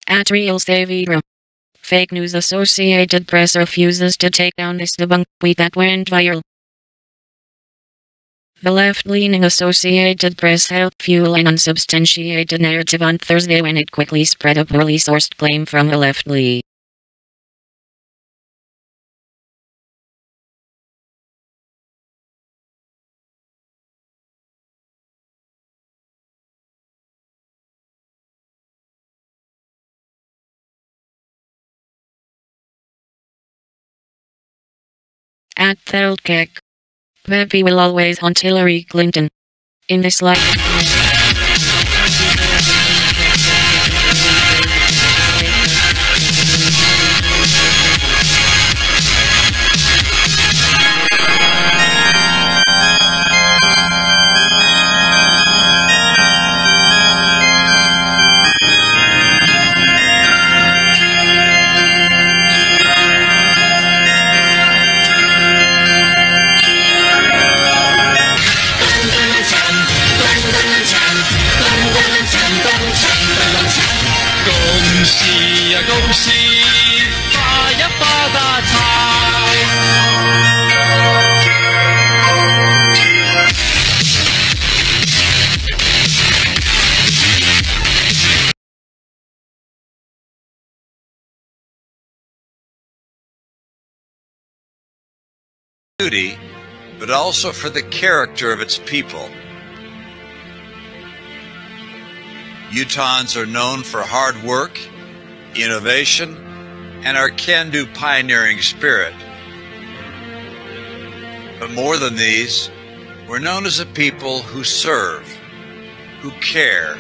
At Real Savira. Fake news. Associated Press refuses to take down this debunked tweet that went viral. The left-leaning Associated Press helped fuel an unsubstantiated narrative on Thursday when it quickly spread a poorly sourced claim from the left lead. At Theldkek. Pepe will always haunt Hillary Clinton. In this life. Beauty, but also for the character of its people. Utahns are known for hard work, innovation, and our can-do pioneering spirit. But more than these, we're known as a people who serve, who care,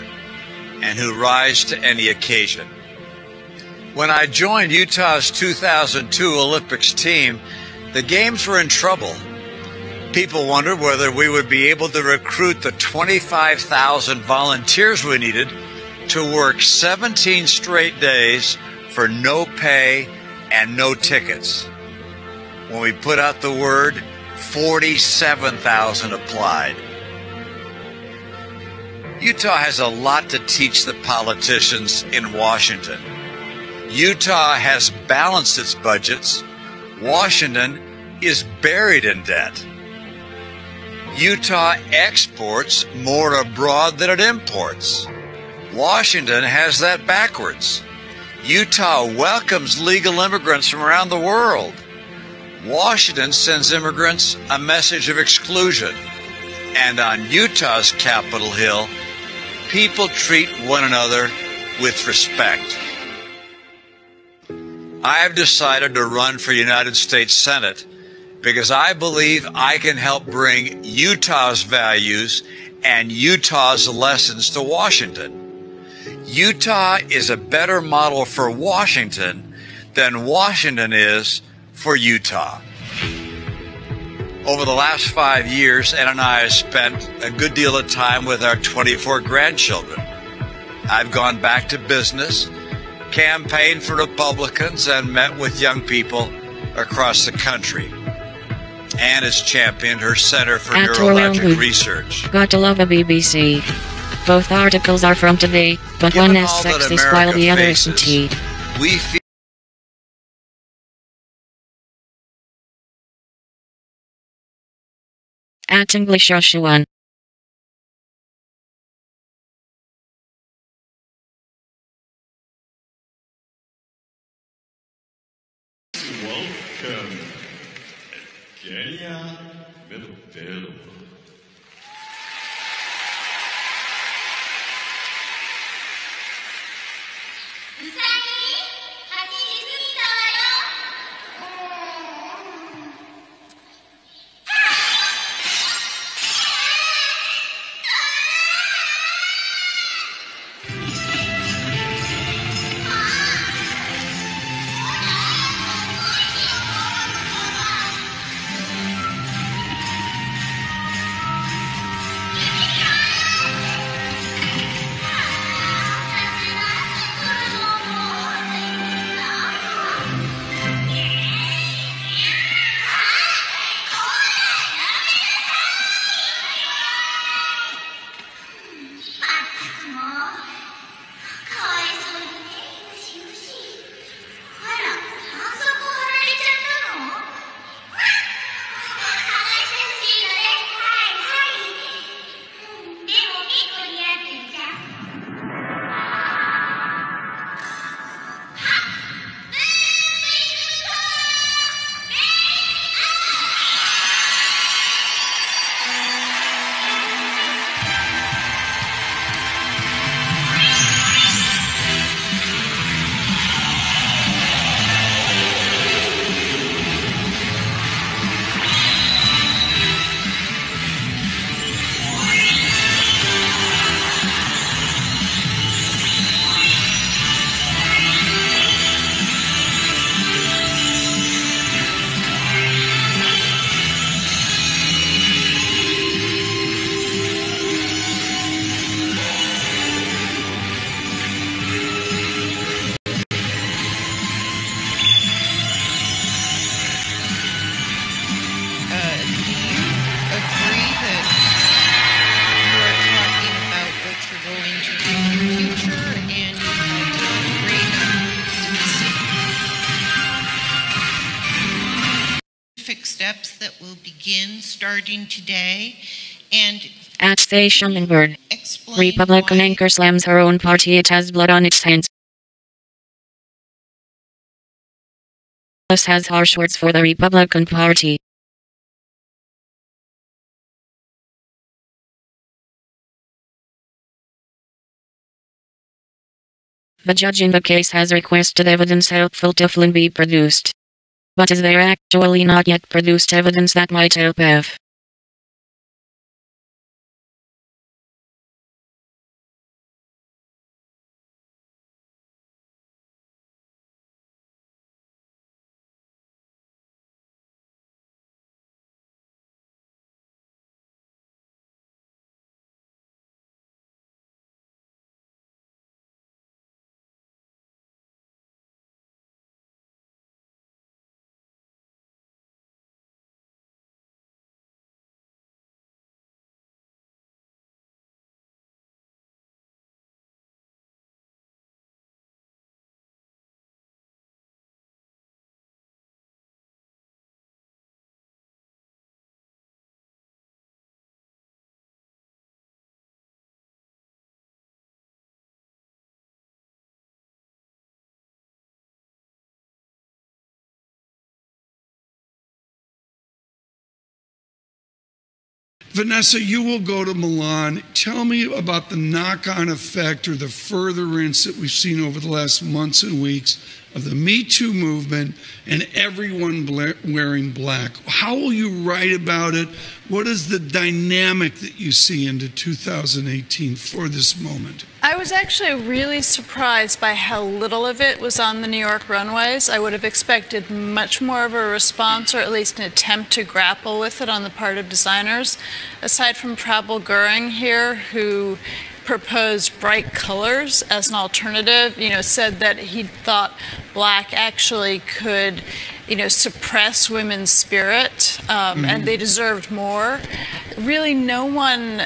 and who rise to any occasion. When I joined Utah's 2002 Olympics team, the games were in trouble. People wondered whether we would be able to recruit the 25,000 volunteers we needed to work 17 straight days for no pay and no tickets. When we put out the word, 47,000 applied. Utah has a lot to teach the politicians in Washington. Utah has balanced its budgets. Washington is buried in debt. Utah exports more abroad than it imports. Washington has that backwards. Utah welcomes legal immigrants from around the world. Washington sends immigrants a message of exclusion. And on Utah's Capitol Hill, people treat one another with respect. I have decided to run for United States Senate because I believe I can help bring Utah's values and Utah's lessons to Washington. Utah is a better model for Washington than Washington is for Utah. Over the last 5 years, Ann and I have spent a good deal of time with our 24 grandchildren. I've gone back to business, campaigned for Republicans, and met with young people across the country. Ann has championed her Center for Neurologic Research. Got to love a BBC. Both articles are from today, but one is sexist while the other isn't. We feel At English Joshua. Welcome, Kenya Medopelo. steps that will begin starting today, and At station in Verge, explain Republican why anchor slams her own party. It has blood on its hands. This has harsh words for the Republican Party. The judge in the case has requested evidence helpful to Flynn be produced. But is there actually not yet produced evidence that might help F? Vanessa, you will go to Milan. Tell me about the knock-on effect or the furtherance that we've seen over the last months and weeks of the Me Too movement and everyone wearing black. How will you write about it? What is the dynamic that you see into 2018 for this moment? I was actually really surprised by how little of it was on the New York runways. I would have expected much more of a response, or at least an attempt to grapple with it on the part of designers. Aside from Prabal Gurung here, who proposed bright colors as an alternative, said that he thought black actually could, suppress women's spirit, and they deserved more. Really, no one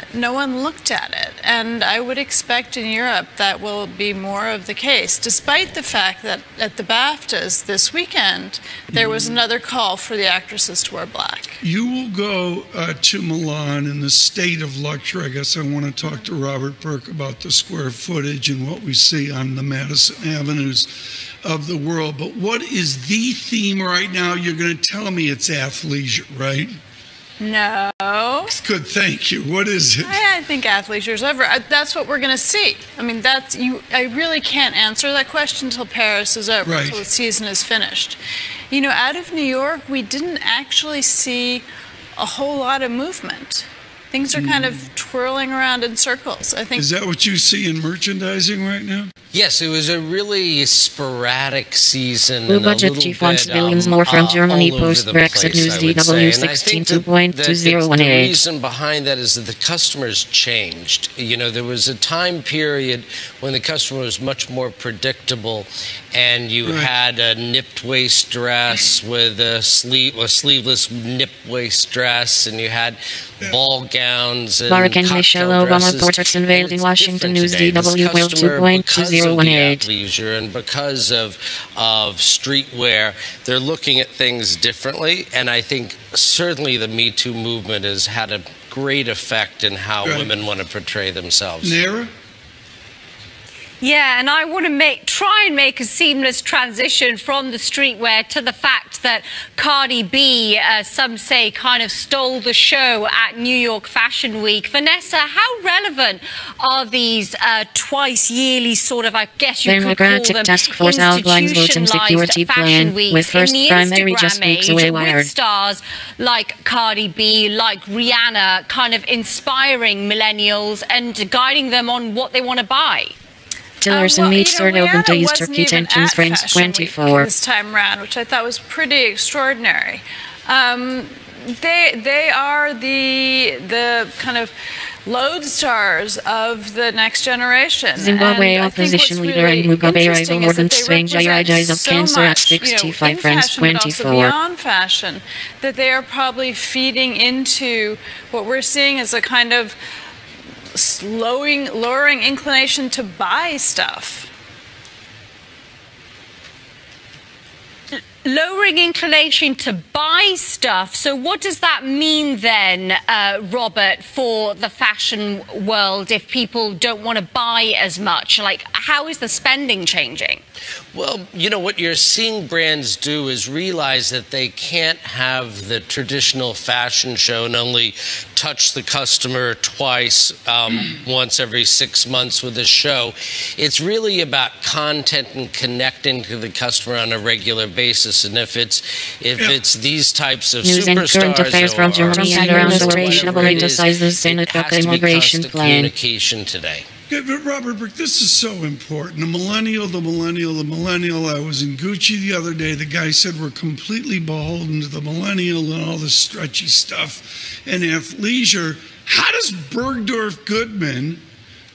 looked at it, and I would expect in Europe that will be more of the case, despite the fact that at the BAFTAs this weekend, there was another call for the actresses to wear black. You will go to Milan in the state of luxury. I guess I want to talk to Robert Burke about the square footage and what we see on the Madison Avenues of the world. But what is the theme right now? You're going to tell me it's athleisure, right? No. Good, thank you. What is it? I think athleisure is over. That's what we're going to see. I mean, I really can't answer that question until Paris is over, right, until the season is finished. Out of New York, we didn't actually see a whole lot of movement. Things are kind of twirling around in circles. I think. Is that what you see in merchandising right now? Yes, it was a really sporadic season. Blue and budget a little chief wants bit, billions more from Germany all over post the Brexit place, news I would say. And I think that DW16 the reason behind that is that the customers changed. There was a time period when the customer was much more predictable, and you had a nipped waist dress with a sleeveless nipped waist dress, and you had ball gowns and Barack and Michelle Obama dresses. portraits unveiled in Washington news Today. This DW customer, because of the 2.2018. athleisure and because of streetwear, they're looking at things differently. And I think certainly the Me Too movement has had a great effect in how women want to portray themselves. Nara? Yeah, and I want to try and make a seamless transition from the streetwear to the fact that Cardi B, some say, kind of stole the show at New York Fashion Week. Vanessa, how relevant are these twice yearly sort of, I guess you could call them, Task Force outlines voting security plan with first primary just weeks away wired. With stars like Cardi B, like Rihanna, kind of inspiring millennials and guiding them on what they want to buy. Tillerson meets Erdogan to ease Turkey tensions, France 24. This time around, which I thought was pretty extraordinary. They are the kind of lodestars of the next generation. Zimbabwe and opposition leader and Mugabe rival Morgan Tsvangirai dies of cancer at 65, France 24. Beyond fashion, that they are probably feeding into what we're seeing as a kind of lowering inclination to buy stuff. lowering inclination to buy stuff. So what does that mean then, Robert, for the fashion world if people don't want to buy as much? Like, how is the spending changing? Well, you know, what you're seeing brands do is realize that they can't have the traditional fashion show and only touch the customer twice, once every 6 months with a show. It's really about content and connecting to the customer on a regular basis. And if it's these types of News and current affairs from Germany and around the world, it has to be constant communication today. Yeah, but Robert Burke, this is so important. The millennial. I was in Gucci the other day. The guy said we're completely beholden to the millennial and all this stretchy stuff and athleisure. How does Bergdorf Goodman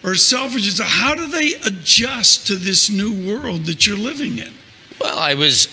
or Selfridges, how do they adjust to this new world that you're living in? Well, I was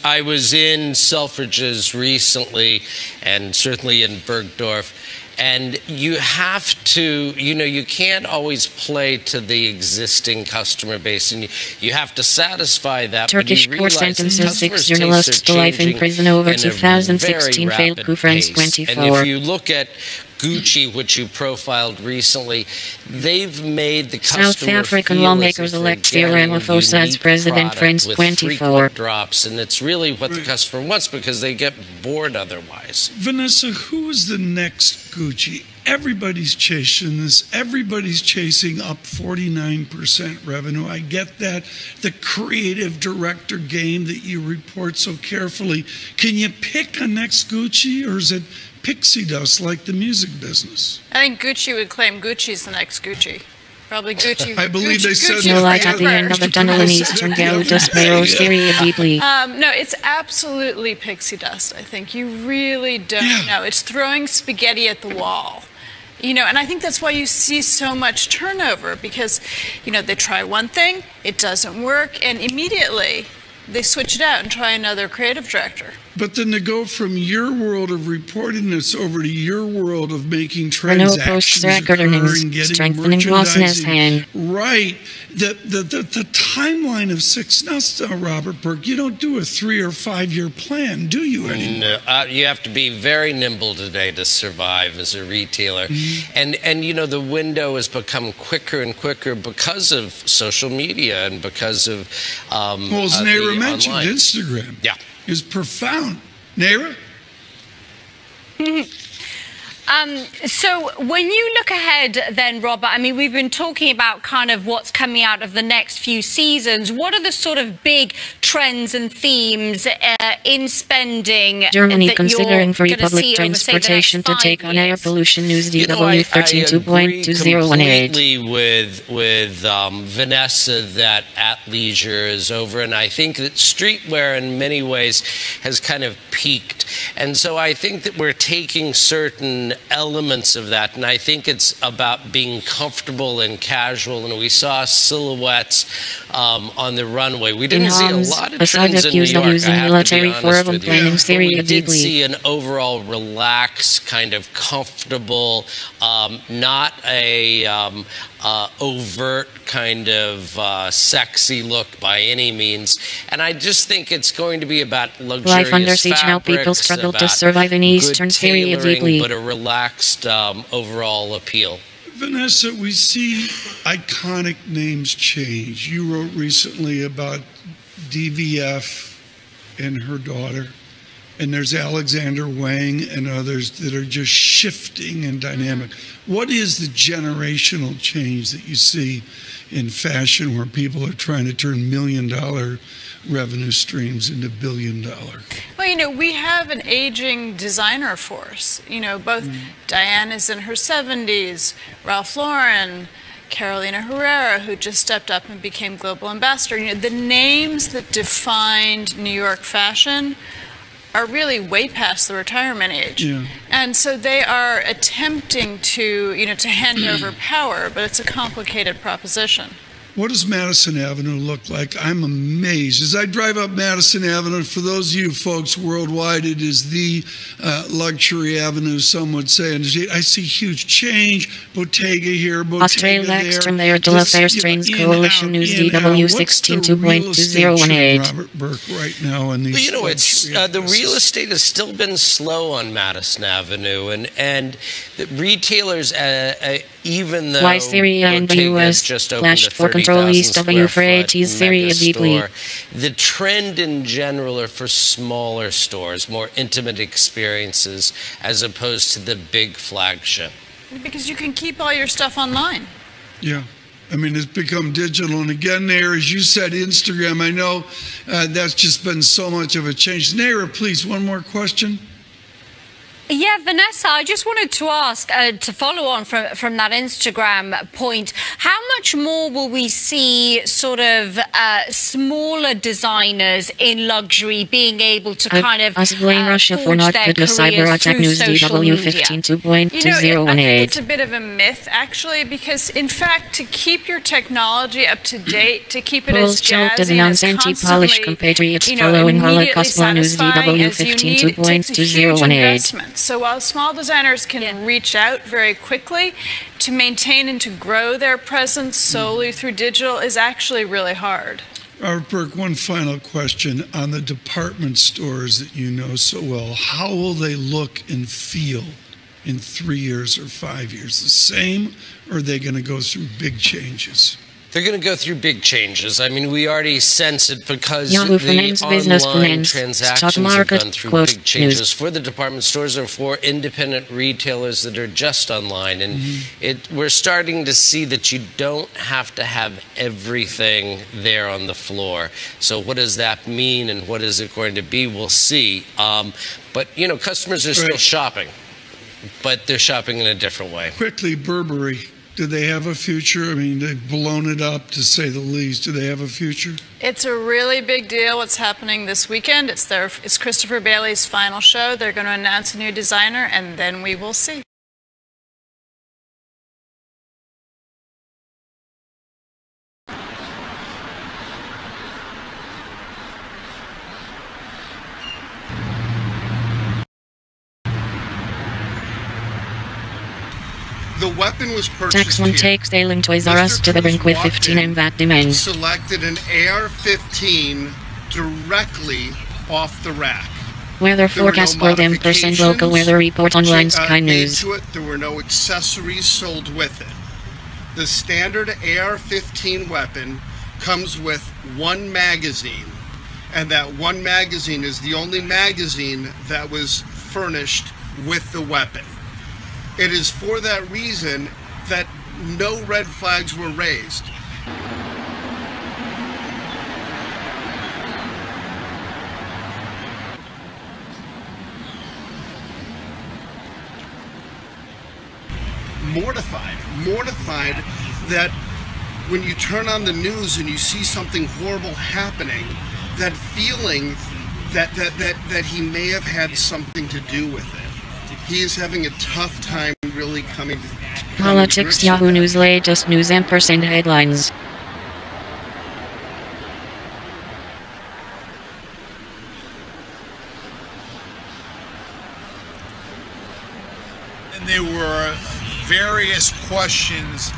in Selfridges recently, and certainly in Bergdorf. And you have to, you know, you can't always play to the existing customer base, and you have to satisfy that. Turkish court sentences 6 journalists to life in prison over 2016 failed coup France 24. And if you look at Gucci, which you profiled recently, they've made the customer South African lawmakers elect Cyril Ramaphosa as president France 24. Drops, and it's really what the customer wants because they get bored otherwise. Vanessa, who is the next Gucci? Everybody's chasing this. Everybody's chasing up 49% revenue. I get that. The creative director game that you report so carefully. Can you pick a next Gucci, or is it pixie dust like the music business? I think Gucci would claim Gucci's the next Gucci. Probably Gucci. I believe Gucci, they said Gucci No light at the first. end of the tunnel in Eastern Gautas Bayros Syria deeply. No, it's absolutely pixie dust, I think. You really don't know. It's throwing spaghetti at the wall. You know, and I think that's why you see so much turnover, because, you know, they try one thing, it doesn't work, and immediately they switch it out and try another creative director. But then to go from your world of reporting this over to your world of making transactions occurring, getting strengthening merchandising, right? The timeline of 6. Now, Robert Burke, you don't do a 3 or 5 year plan, do you anymore? No, you have to be very nimble today to survive as a retailer. And you know, the window has become quicker and quicker because of social media and because of well, as Naira mentioned, online. Instagram. Yeah. Is profound. Naira? So when you look ahead then, Robert, I mean, we've been talking about kind of what's coming out of the next few seasons. What are the sort of big trends and themes in spending Germany that considering you're free gonna public see over, say, the transportation next to 5 take on air years? pollution. News You know, DW I agree 32.2018. completely with Vanessa that athleisure is over, and I think that streetwear in many ways has kind of peaked. And so I think that we're taking certain elements of that, and I think it's about being comfortable and casual, and we saw silhouettes on the runway. We didn't see a lot of trends in New York, I have to be honest with you. But we did see an overall relaxed, kind of comfortable, not a overt kind of sexy look by any means. And I just think it's going to be about luxurious Life under siege now. People fabrics, struggle to about survive in Eastern good Syria tailoring, deeply. but a relaxed overall appeal. Vanessa, we see iconic names change. You wrote recently about DVF and her daughter, and there's Alexander Wang and others that are just shifting and dynamic. What is the generational change that you see in fashion where people are trying to turn $1 million revenue streams into $1 billion? Well, you know, we have an aging designer force. You know, both Diane is in her 70s, Ralph Lauren, Carolina Herrera, who just stepped up and became global ambassador. You know, the names that defined New York fashion are really way past the retirement age. Yeah. And so they are attempting to, you know, to hand over power, but it's a complicated proposition. What does Madison Avenue look like? I'm amazed. As I drive up Madison Avenue, for those of you folks worldwide, it is the luxury avenue, some would say. And I see huge change. Bottega here, Bottega Australia there. Extraordinary de la Fair Strains Coalition News DW 16.2018. Robert Burke right now in these. Well, you know, it's the real estate has still been slow on Madison Avenue, and the retailers, even though Why Syria and the US just opened flashed a for control 30,000 East W for square AT foot Syria mega deeply. store, the trend in general are for smaller stores, more intimate experiences, as opposed to the big flagship. Because you can keep all your stuff online. Yeah. I mean, it's become digital. And again, Naira, as you said, Instagram, I know that's just been so much of a change. Naira, please, one more question. Yeah, Vanessa, I just wanted to ask, to follow on from that Instagram point, how much more will we see sort of smaller designers in luxury being able to kind of blame Russia for not their good careers cyber attack through news social DW media? 15.2018. I think it's a bit of a myth, actually, because in fact, to keep your technology up to date, to keep it as jazzy and as anti-Polish constantly, compatriots you know, following immediately Holocaust law news satisfying DW as you need, it takes a huge 15.2018. investment. So while small designers can reach out very quickly, to maintain and to grow their presence solely through digital is actually really hard. Robert Burke, one final question on the department stores that you know so well. How will they look and feel in 3 years or 5 years? The same, or are they going to go through big changes? They're going to go through big changes. I mean, we already sense it because Yahoo the Finance, Business online Finance, transactions stock market, have gone through quote, big changes news. for the department stores or for independent retailers that are just online. And we're starting to see that you don't have to have everything there on the floor. So what does that mean and what is it going to be? We'll see. But, you know, customers are still shopping, but they're shopping in a different way. Quickly, Burberry. Do they have a future? I mean, they've blown it up, to say the least. Do they have a future? It's a really big deal what's happening this weekend. It's Christopher Bailey's final show. They're going to announce a new designer, and then we will see. The weapon was purchased Tax one here. takes sailing Toys R Us to the brink with 15 VAT demand. Selected an AR-15 directly off the rack. Weather forecast for them % local weather report online Sky News. There were no accessories sold with it. The standard AR-15 weapon comes with one magazine, and that one magazine is the only magazine that was furnished with the weapon. It is for that reason that no red flags were raised. Mortified that when you turn on the news and you see something horrible happening, that feeling that he may have had something to do with it. He is having a tough time really coming to Politics Yahoo News latest news & headlines. And there were various questions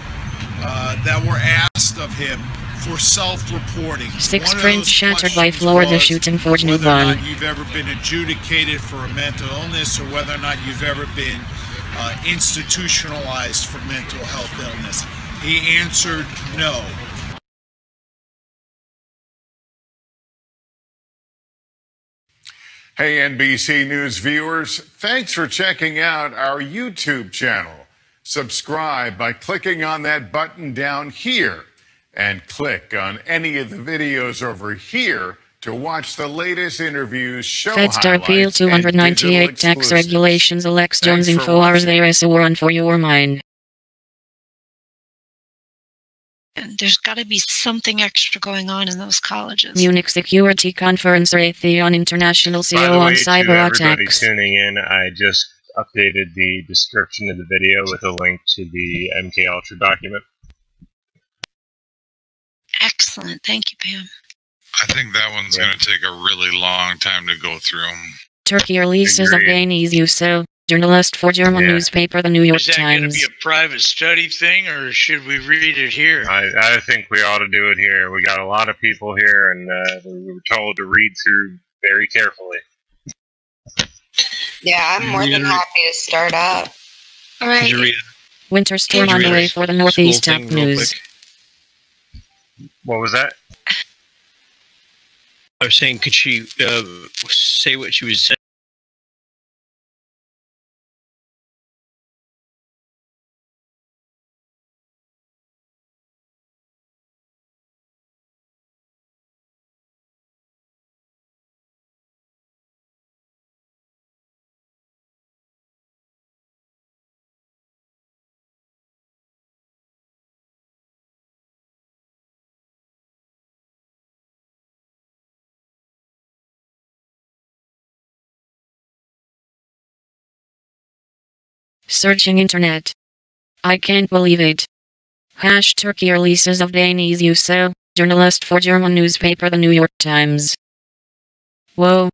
that were asked of him for self-reporting. Six friends shattered by Florida shooting Forge whether or Newborn. not you've ever been adjudicated for a mental illness or whether or not you've ever been institutionalized for mental health illness. He answered no. Hey, NBC News viewers, thanks for checking out our YouTube channel. Subscribe by clicking on that button down here and click on any of the videos over here to watch the latest interviews, show FedStar Appeal highlights, and 298 digital tax exclusives. regulations. Alex Jones Thanks for info hours. watching. There is a warrant for your mind. And there's got to be something extra going on in those colleges. Munich Security Conference Raytheon International By the CO on way, to cyber everybody attacks. tuning in, I just updated the description of the video with a link to the MK Ultra document. Excellent. Thank you, Pam. I think that one's going to take a really long time to go through. Turkey releases of Danish USO. Journalist for German newspaper The New York Is that going to Times. be a private study thing, or should we read it here? I think we ought to do it here. We got a lot of people here, and we were told to read through very carefully. Yeah, I'm more than happy to start up. All right. Winter storm on the way for the Northeast Top News. What was that? I was saying, could she say what she was saying? Searching internet. I can't believe it. Turkey releases of Danish USO. Journalist for German newspaper The New York Times. Whoa.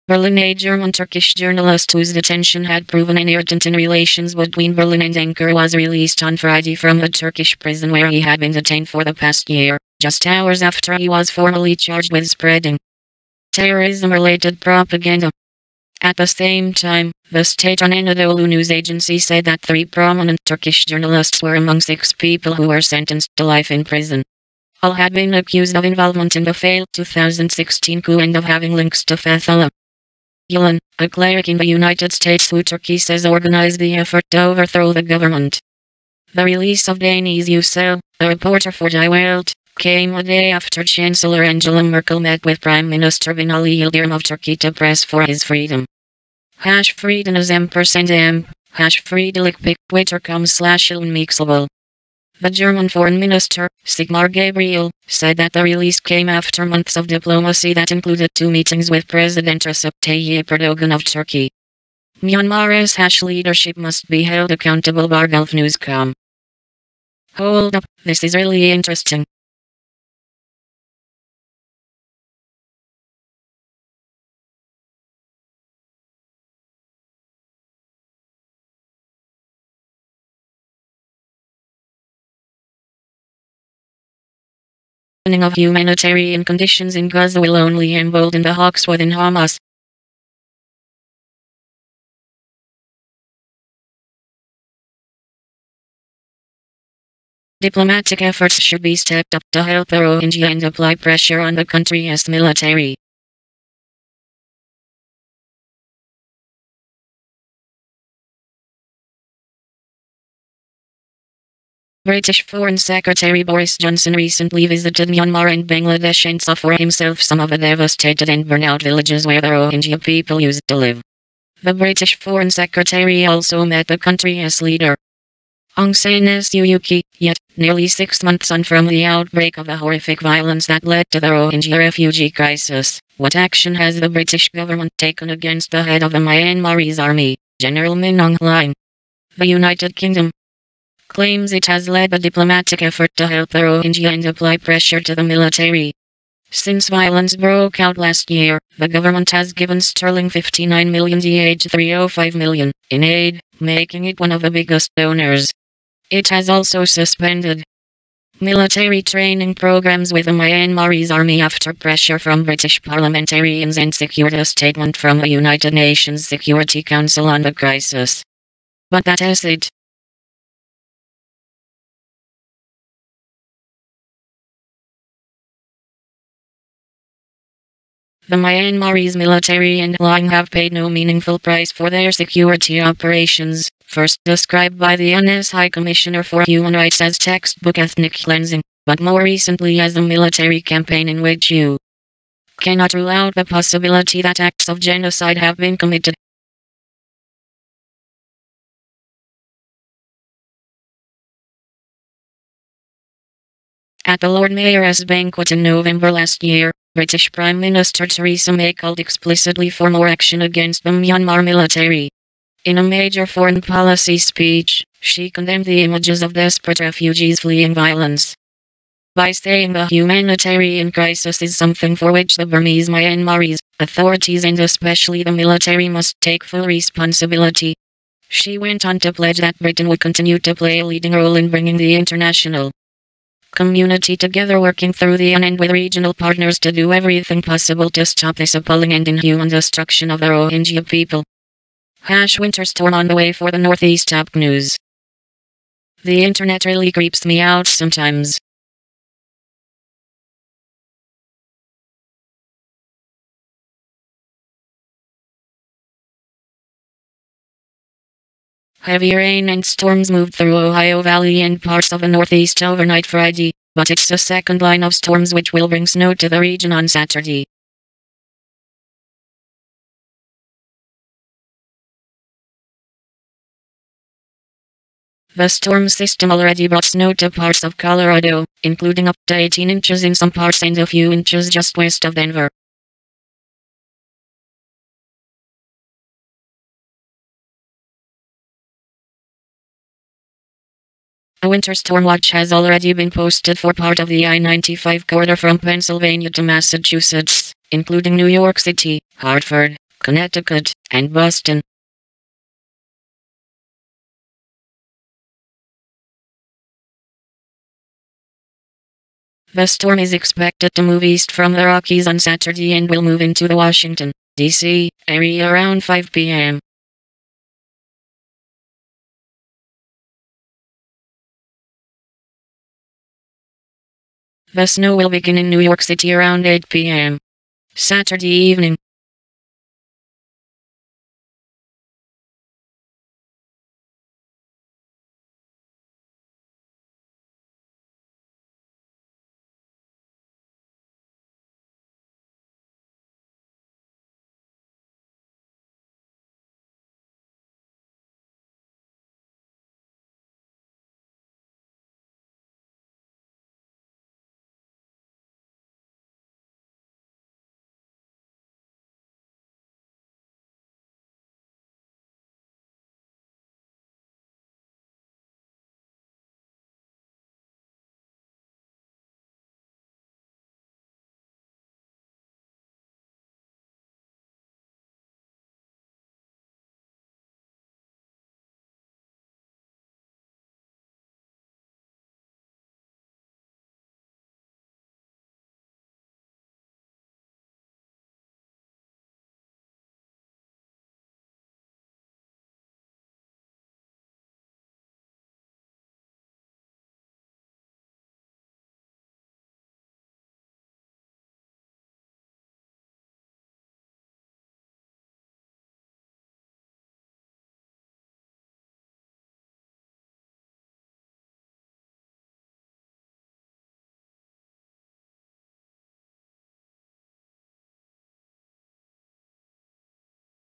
Berlin. A German-Turkish journalist whose detention had proven inherent in relations between Berlin and Ankara was released on Friday from a Turkish prison where he had been detained for the past year, just hours after he was formally charged with spreading terrorism-related propaganda. At the same time, the state Anadolu news agency said that 3 prominent Turkish journalists were among 6 people who were sentenced to life in prison. All had been accused of involvement in the failed 2016 coup and of having links to Fethullah Gulen, a cleric in the United States who Turkey says organized the effort to overthrow the government. The release of Danish USO, a reporter for Die Welt, came a day after Chancellor Angela Merkel met with Prime Minister Binali Yildirim of Turkey to press for his freedom. Frieden is #M, #Friedlich Twitter.com/unmixable. The German Foreign Minister, Sigmar Gabriel, said that the release came after months of diplomacy that included 2 meetings with President Recep Tayyip Erdogan of Turkey. Myanmar's leadership must be held accountable, Gulf News.com. Hold up, this is really interesting. Of humanitarian conditions in Gaza will only embolden the hawks within Hamas. Diplomatic efforts should be stepped up to help the Rohingya and apply pressure on the country's military. British Foreign Secretary Boris Johnson recently visited Myanmar and Bangladesh and saw for himself some of the devastated and burnout villages where the Rohingya people used to live. The British Foreign Secretary also met the country's leader, Aung San Suu Kyi, yet, nearly 6 months on from the outbreak of the horrific violence that led to the Rohingya refugee crisis. What action has the British government taken against the head of the Myanmarese army, General Min Aung Hlaing? The United Kingdom claims it has led a diplomatic effort to help the Rohingya and apply pressure to the military. Since violence broke out last year, the government has given sterling 59 million DH 305 million in aid, making it one of the biggest donors. It has also suspended military training programs with the Myanmarese army after pressure from British parliamentarians and secured a statement from the United Nations Security Council on the crisis. But that is it. The Myanmarese military and Hlaing have paid no meaningful price for their security operations, first described by the UN's High Commissioner for Human Rights as textbook ethnic cleansing, but more recently as a military campaign in which you cannot rule out the possibility that acts of genocide have been committed. At the Lord Mayor's banquet in November last year, British Prime Minister Theresa May called explicitly for more action against the Myanmar military. In a major foreign policy speech, she condemned the images of desperate refugees fleeing violence, by saying the humanitarian crisis is something for which the Burmese Myanmarese authorities and especially the military must take full responsibility. She went on to pledge that Britain would continue to play a leading role in bringing the international community together, working through the UN and with regional partners to do everything possible to stop this appalling and inhuman destruction of the Rohingya people. Winter storm on the way for the Northeast Top News. The internet really creeps me out sometimes. Heavy rain and storms moved through Ohio Valley and parts of the Northeast overnight Friday, but it's the second line of storms which will bring snow to the region on Saturday. The storm system already brought snow to parts of Colorado, including up to 18 inches in some parts and a few inches just west of Denver. A winter storm watch has already been posted for part of the I-95 corridor from Pennsylvania to Massachusetts, including New York City, Hartford, Connecticut, and Boston. The storm is expected to move east from the Rockies on Saturday and will move into the Washington, D.C. area around 5 p.m. The snow will begin in New York City around 8 p.m. Saturday evening.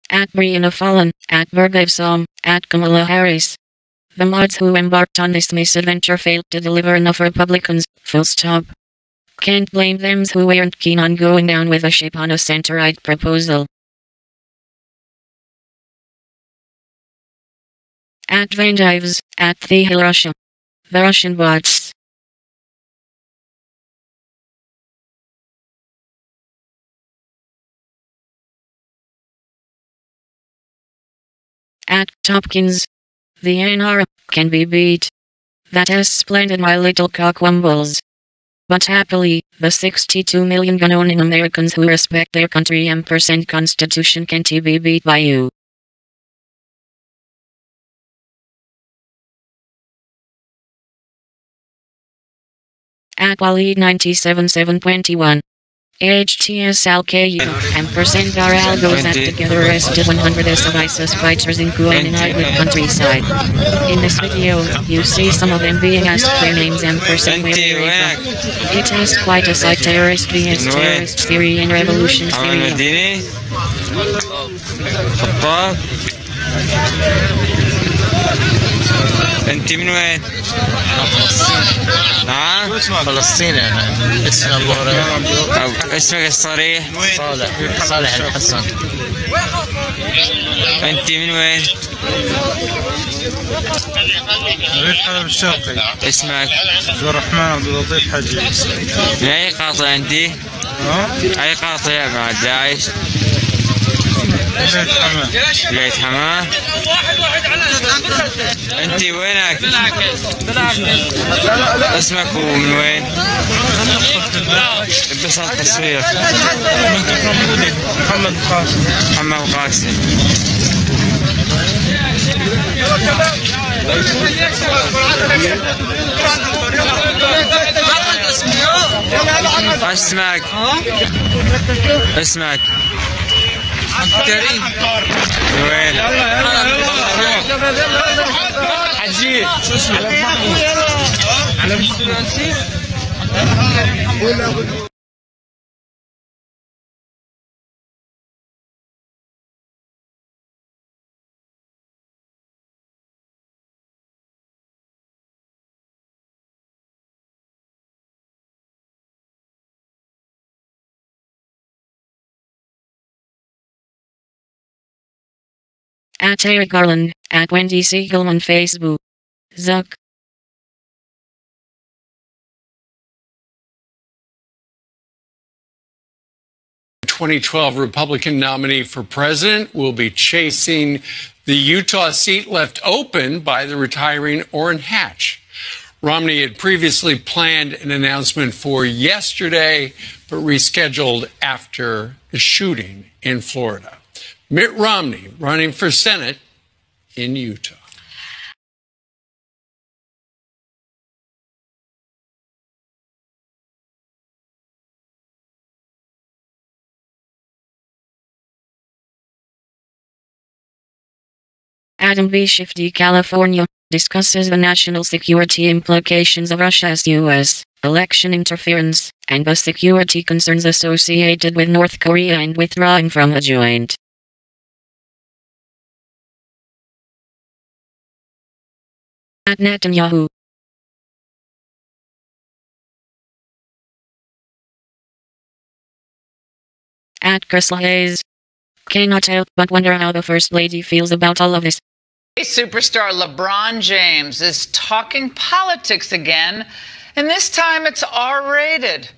At Brianna Fallon, at Verge Psalm, at Kamala Harris. The mods who embarked on this misadventure failed to deliver enough Republicans, full stop. Can't blame them who weren't keen on going down with a ship on a center-right proposal. At Van Dives, at The Hill Russia. The Russian bots. At Topkins. The NRA can be beat. That is splendid, my little cockwombles. But happily, the 62 million gun-owning Americans who respect their country and Constitution can't be beat by you. At Waleed 97721. HTSLKU, ampersand Garal goes at together arrested 100s of ISIS fighters in Kuwait and Idlib countryside. In this video, you see some of them being asked their names ampersand where they are from. It is quite a sight. Terrorist vs terrorist theory and revolution theory. انت من وين؟ نعم؟ فلسطيني انا اسمي اسمك الصريح؟ صالح الحسن. انت من وين؟ ريف حلب الشرقي. اسمك؟ عبد الرحمن عبد اللطيف حجي. من اي قاطع انت؟ اي قاطع بعد عايش؟ بيت حماه. بيت حماه؟ انت وينك؟ اسمك ومن وين؟ بس التصوير. محمد قاسم. محمد قاسم. اسمك؟ اسمك؟ كريم. وين؟ حجي. شو اسمه؟ على الفرنسي. At Eric Garland, at Wendy Siegel on Facebook. Zuck. The 2012 Republican nominee for president will be chasing the Utah seat left open by the retiring Orrin Hatch. Romney had previously planned an announcement for yesterday, but rescheduled after the shooting in Florida. Mitt Romney running for Senate in Utah. Adam V. Shifty, California, discusses the national security implications of Russia's U.S. election interference and the security concerns associated with North Korea and withdrawing from a joint at Netanyahu. At Chris Hayes. Cannot help but wonder how the First Lady feels about all of this. Superstar LeBron James is talking politics again, and this time it's R-rated.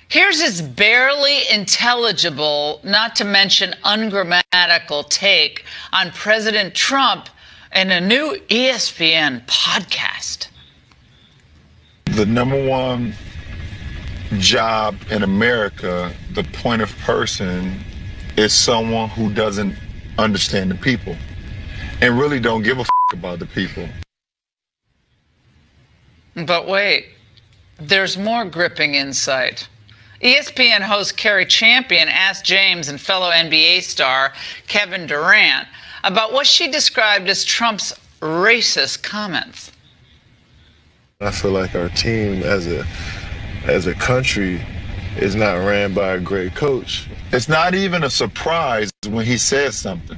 Here's his barely intelligible, not to mention ungrammatical take on President Trump in a new ESPN podcast. The number one job in America, the point of person, is someone who doesn't understand the people and really don't give a about the people. But wait, there's more gripping insight. ESPN host Kerry Champion asked James and fellow NBA star Kevin Durant about what she described as Trump's racist comments. I feel like our team as a country is not ran by a great coach. It's not even a surprise when he says something.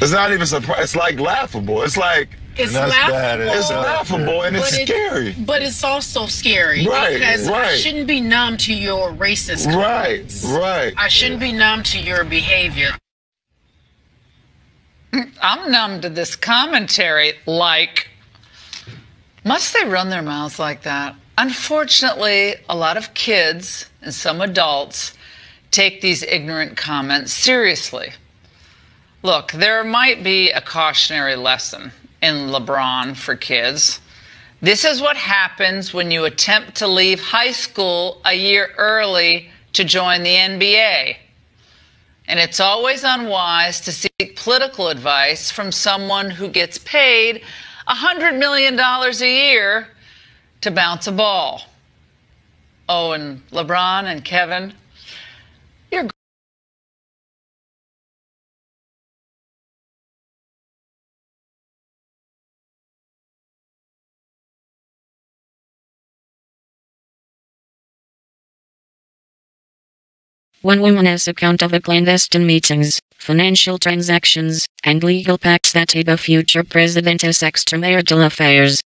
It's not even surprise. It's like laughable. It's like it's laughable. It's laughable and it's scary. But it's also scary because I shouldn't be numb to your racist comments. Right. I shouldn't be numb to your behavior. I'm numb to this commentary. Like, must they run their mouths like that? Unfortunately, a lot of kids and some adults take these ignorant comments seriously. Look, there might be a cautionary lesson in LeBron for kids. This is what happens when you attempt to leave high school a year early to join the NBA. And it's always unwise to seek political advice from someone who gets paid $100 million a year to bounce a ball. Oh, and LeBron and Kevin, you're One woman's account of the clandestine meetings, financial transactions, and legal pacts that aid the future president's extramarital affairs.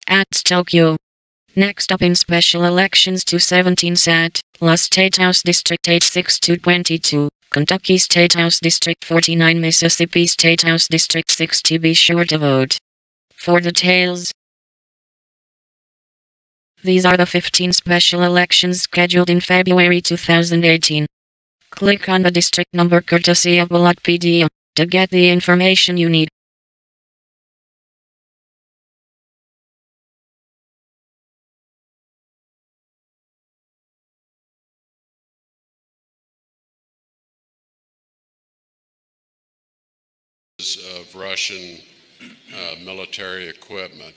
At Tokyo. Next up in special elections 217 SAT, Los State House District 86-22, Kentucky State House District 49, Mississippi State House District 60. Be sure to vote. For details, these are the 15 special elections scheduled in February 2018. Click on the district number courtesy of Ballotpedia to get the information you need. Of Russian military equipment.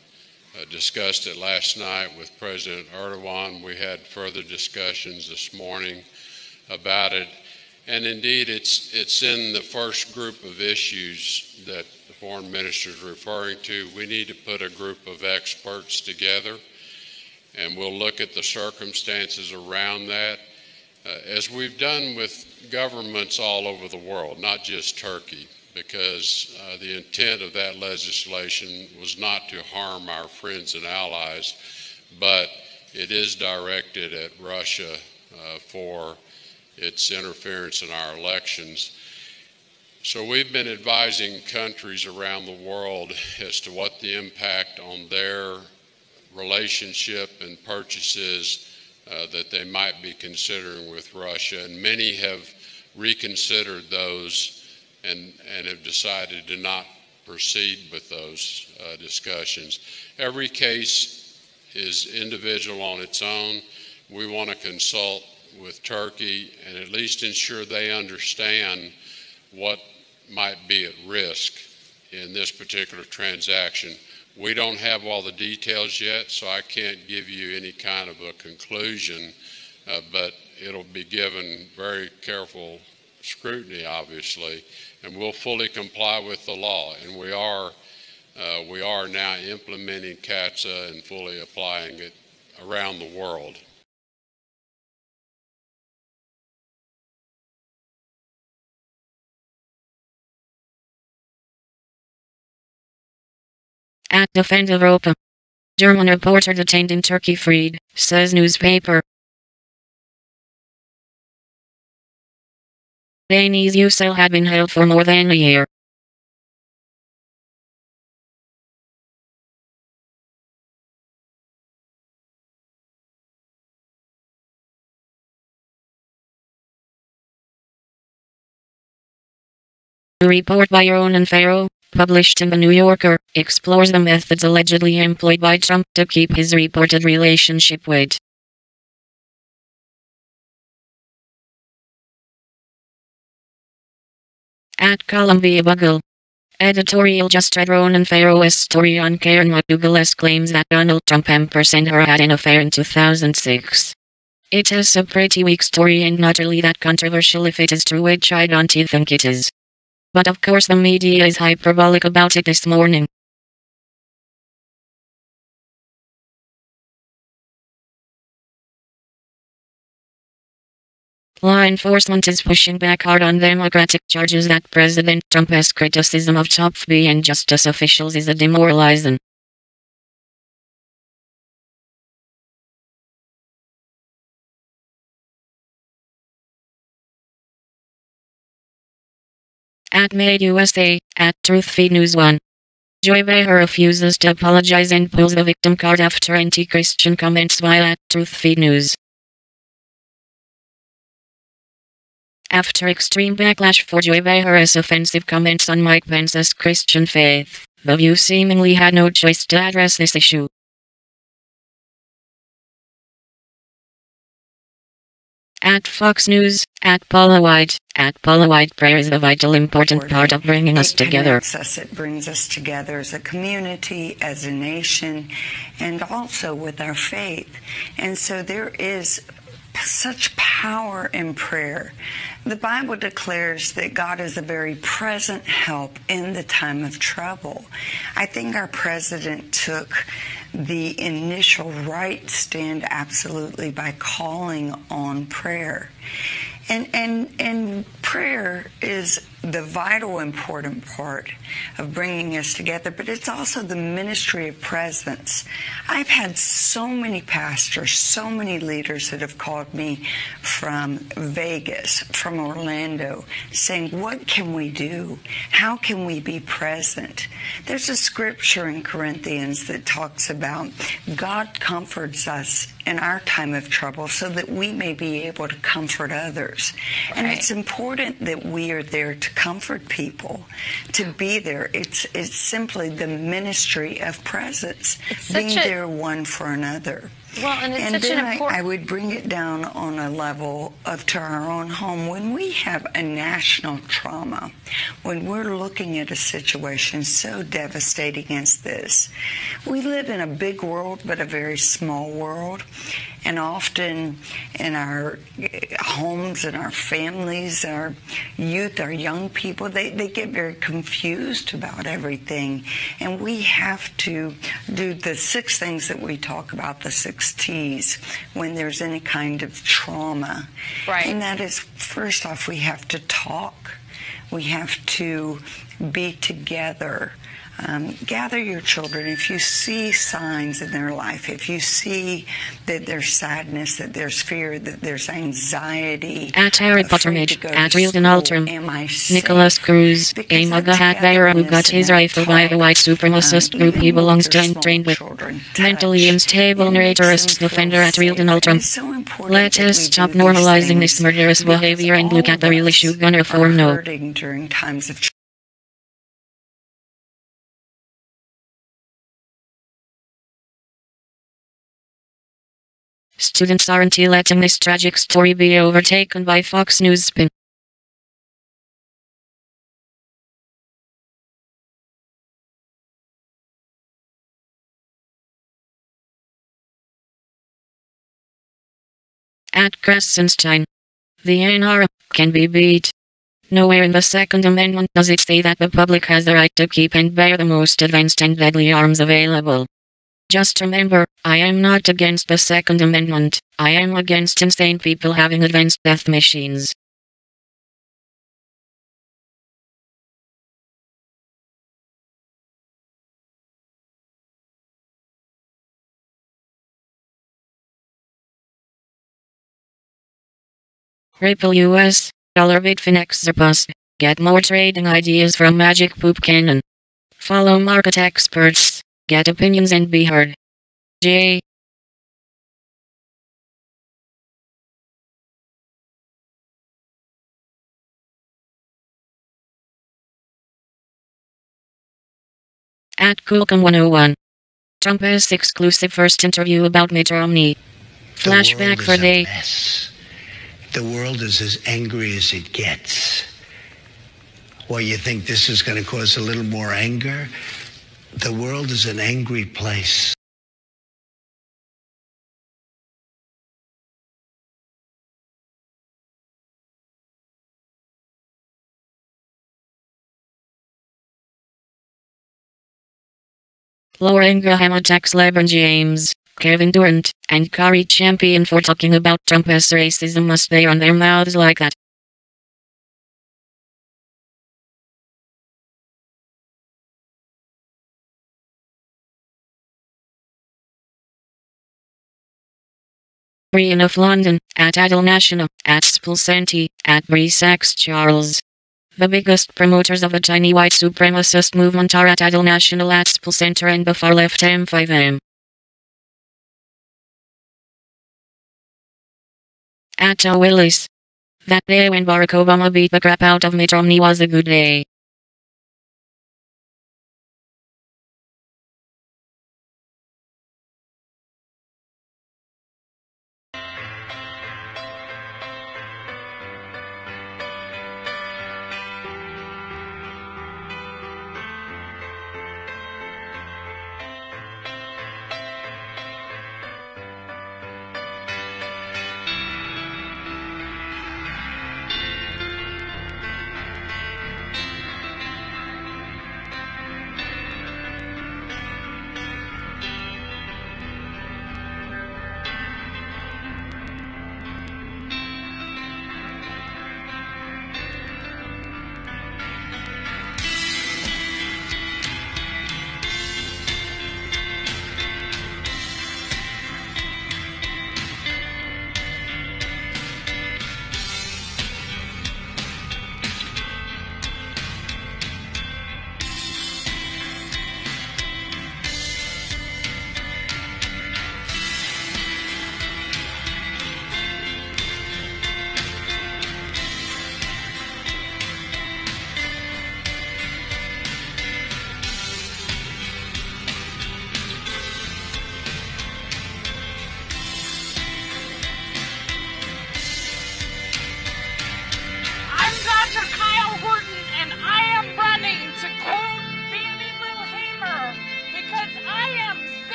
Discussed it last night with President Erdogan. We had further discussions this morning about it. And indeed, it's in the first group of issues that the foreign minister is referring to. We need to put a group of experts together, and we'll look at the circumstances around that, as we've done with governments all over the world, not just Turkey, because the intent of that legislation was not to harm our friends and allies, but it is directed at Russia for its interference in our elections. So we've been advising countries around the world as to what the impact on their relationship and purchases that they might be considering with Russia, and many have reconsidered those and have decided to not proceed with those discussions. Every case is individual on its own. We want to consult with Turkey and at least ensure they understand what might be at risk in this particular transaction. We don't have all the details yet, so I can't give you any kind of a conclusion, but it'll be given very careful scrutiny, obviously, and we'll fully comply with the law. And we are now implementing CATSA and fully applying it around the world. At Defend Europa. German reporter detained in Turkey freed, says newspaper. Deniz Yücel had been held for more than a year. A report by Ronan Farrow, published in The New Yorker, explores the methods allegedly employed by Trump to keep his reported relationship with At Columbia Bugle. Editorial just read Ronan Farrow's story on Karen McDougal's claims that Donald Trump and her had an affair in 2006. It is a pretty weak story and not really that controversial if it is true, which I don't think it is. But of course the media is hyperbolic about it this morning. Law enforcement is pushing back hard on Democratic charges that President Trump's criticism of top FBI and justice officials is a demoralizing. At Made USA, at TruthFeed News 1. Joy Behar refuses to apologize and pulls the victim card after anti-Christian comments while at TruthFeed News. After extreme backlash for Joy Behar's offensive comments on Mike Pence's Christian faith, The View seemingly had no choice to address this issue. At Fox News, at Paula White. At Paula White, prayer is a vital important part of bringing us together. It connects us, it brings us together as a community, as a nation, and also with our faith. And so there is such power in prayer. The Bible declares that God is a very present help in the time of trouble. I think our president took the initial right stand absolutely by calling on prayer. And prayer is the vital important part of bringing us together, but it's also the ministry of presence. I've had so many pastors, so many leaders that have called me from Vegas, from Orlando, saying, what can we do? How can we be present? There's a scripture in Corinthians that talks about God comforts us in our time of trouble so that we may be able to comfort others. Right. And it's important that we are there to comfort people, to be there. It's simply the ministry of presence, being there one for another. Well, and it's such then an important... I would bring it down on a level of to our own home. When we have a national trauma, when we're looking at a situation so devastating as this, we live in a big world but a very small world. And often in our homes and our families, our youth, our young people, they get very confused about everything. And we have to do the 6 things that we talk about, the 6 T's, when there's any kind of trauma. Right. And that is, first off, we have to talk. We have to be together. Gather your children. If you see signs in their life, if you see that there's sadness, that there's fear, that there's anxiety. At Harry Potter Major, at Rielden Altram, Nicholas Cruz, a Mugga hat bearer who got his rifle by a white supremacist group he belongs to and trained with. Mentally unstable narratorist defender at Rielden Altram. Let us stop normalizing this murderous behavior and look at the real issue gunner for no. During times of Students aren't letting this tragic story be overtaken by Fox News spin. At Krasenstein, the NRA can be beat. Nowhere in the Second Amendment does it say that the public has the right to keep and bear the most advanced and deadly arms available. Just remember, I am not against the Second Amendment. I am against insane people having advanced death machines. Ripple US, $Bitfinex Zerpus. Get more trading ideas from Magic Poop Cannon. Follow market experts. Get opinions and be heard. J. At Coolcom101. Trump's exclusive first interview about Mitt Romney. Flashback for day. The world is as angry as it gets. Well, you think this is going to cause a little more anger? The world is an angry place. Lauren Graham attacks LeBron James, Kevin Durant, and Curry champion for talking about Trump's racism. Must they run their mouths like that? Brian of London, at Adel National, at Spulsanti, at Brisax Charles. The biggest promoters of a tiny white supremacist movement are at Adel National, at Spulcenter, and the far left M5M. At Joe Willis. That day when Barack Obama beat the crap out of Mitt Romney was a good day.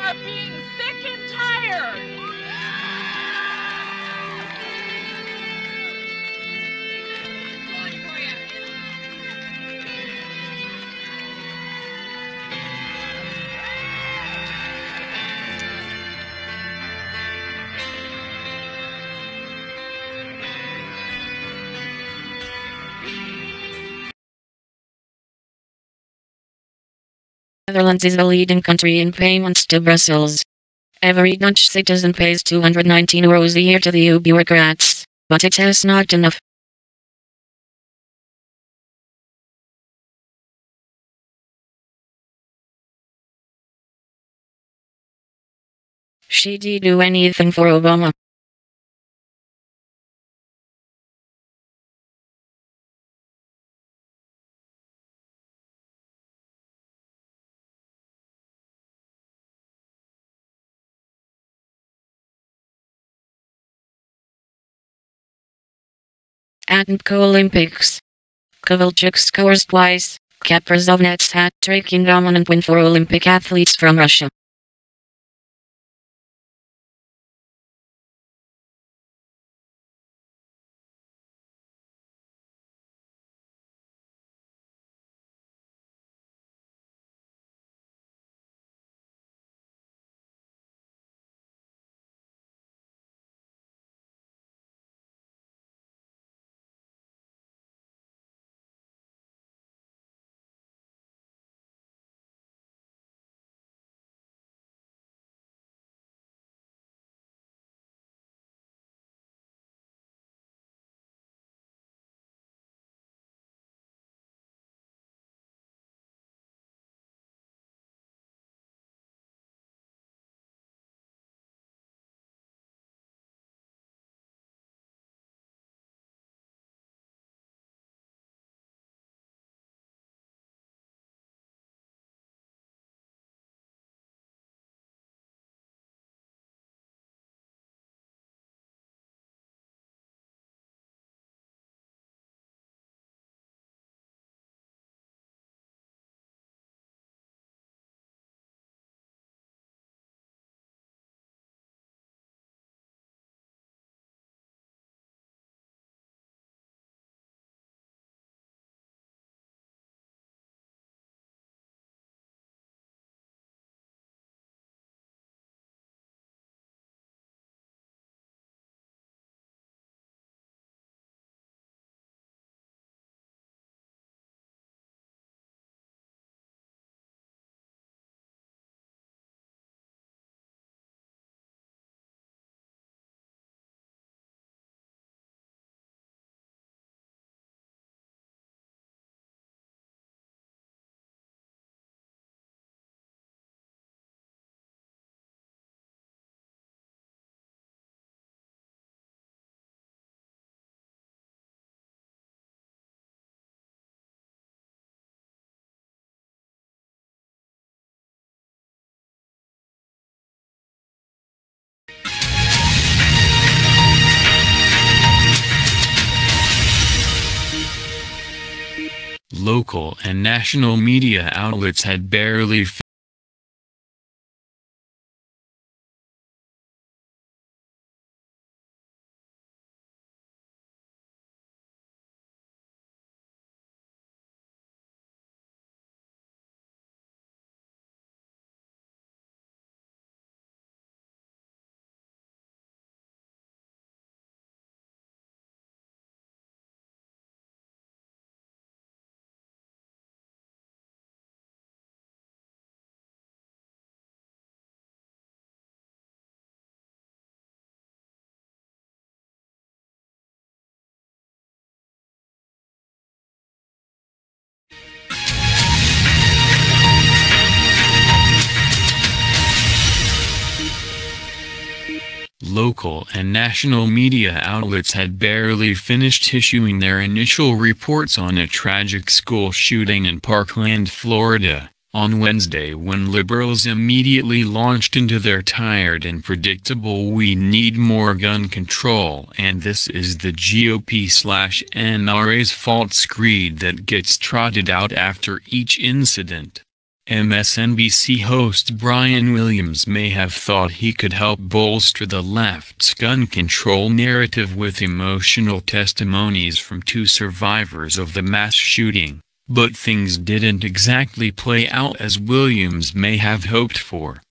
are being sick and tired. Netherlands is the leading country in payments to Brussels. Every Dutch citizen pays €219 a year to the EU bureaucrats, but it is not enough. She'd do anything for Obama. Atenco Olympics. Kovalchuk scores twice. Kaprizovnet's hat-trick in dominant win for Olympic athletes from Russia. Local and national media outlets had barely Local and national media outlets had barely finished issuing their initial reports on a tragic school shooting in Parkland, Florida, on Wednesday when liberals immediately launched into their tired and predictable "we need more gun control and this is the GOP/NRA's fault" screed that gets trotted out after each incident. MSNBC host Brian Williams may have thought he could help bolster the left's gun control narrative with emotional testimonies from two survivors of the mass shooting, but things didn't exactly play out as Williams may have hoped for.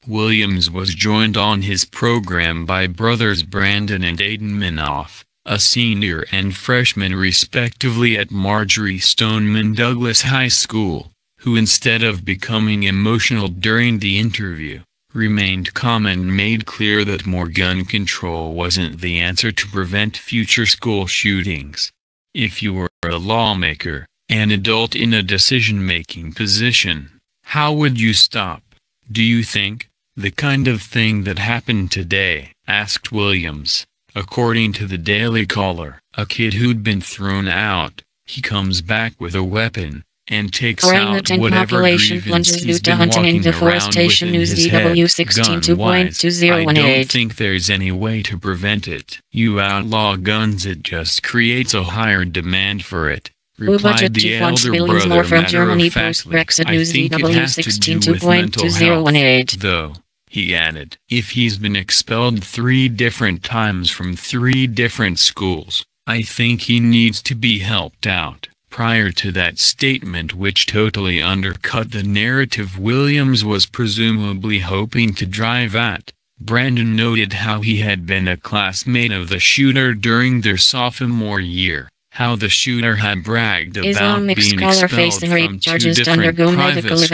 Williams was joined on his program by brothers Brandon and Aiden Minoff, a senior and freshman respectively at Marjorie Stoneman Douglas High School, who instead of becoming emotional during the interview, remained calm and made clear that more gun control wasn't the answer to prevent future school shootings. If you were a lawmaker, an adult in a decision-making position, how would you stop, do you think, the kind of thing that happened today? Asked Williams. According to the Daily Caller, a kid who'd been thrown out, he comes back with a weapon and takes out whatever grievance he's been walking around with in his head. Gun-wise, I don't think there's any way to prevent it. You outlaw guns, it just creates a higher demand for it, replied the elder brother matter-of-factly. I think it has to do with mental health, though, he added. If he's been expelled 3 different times from 3 different schools, I think he needs to be helped out. Prior to that statement, which totally undercut the narrative Williams was presumably hoping to drive at, Brandon noted how he had been a classmate of the shooter during their sophomore year, how the shooter had bragged about being expelled from 2 different private schools.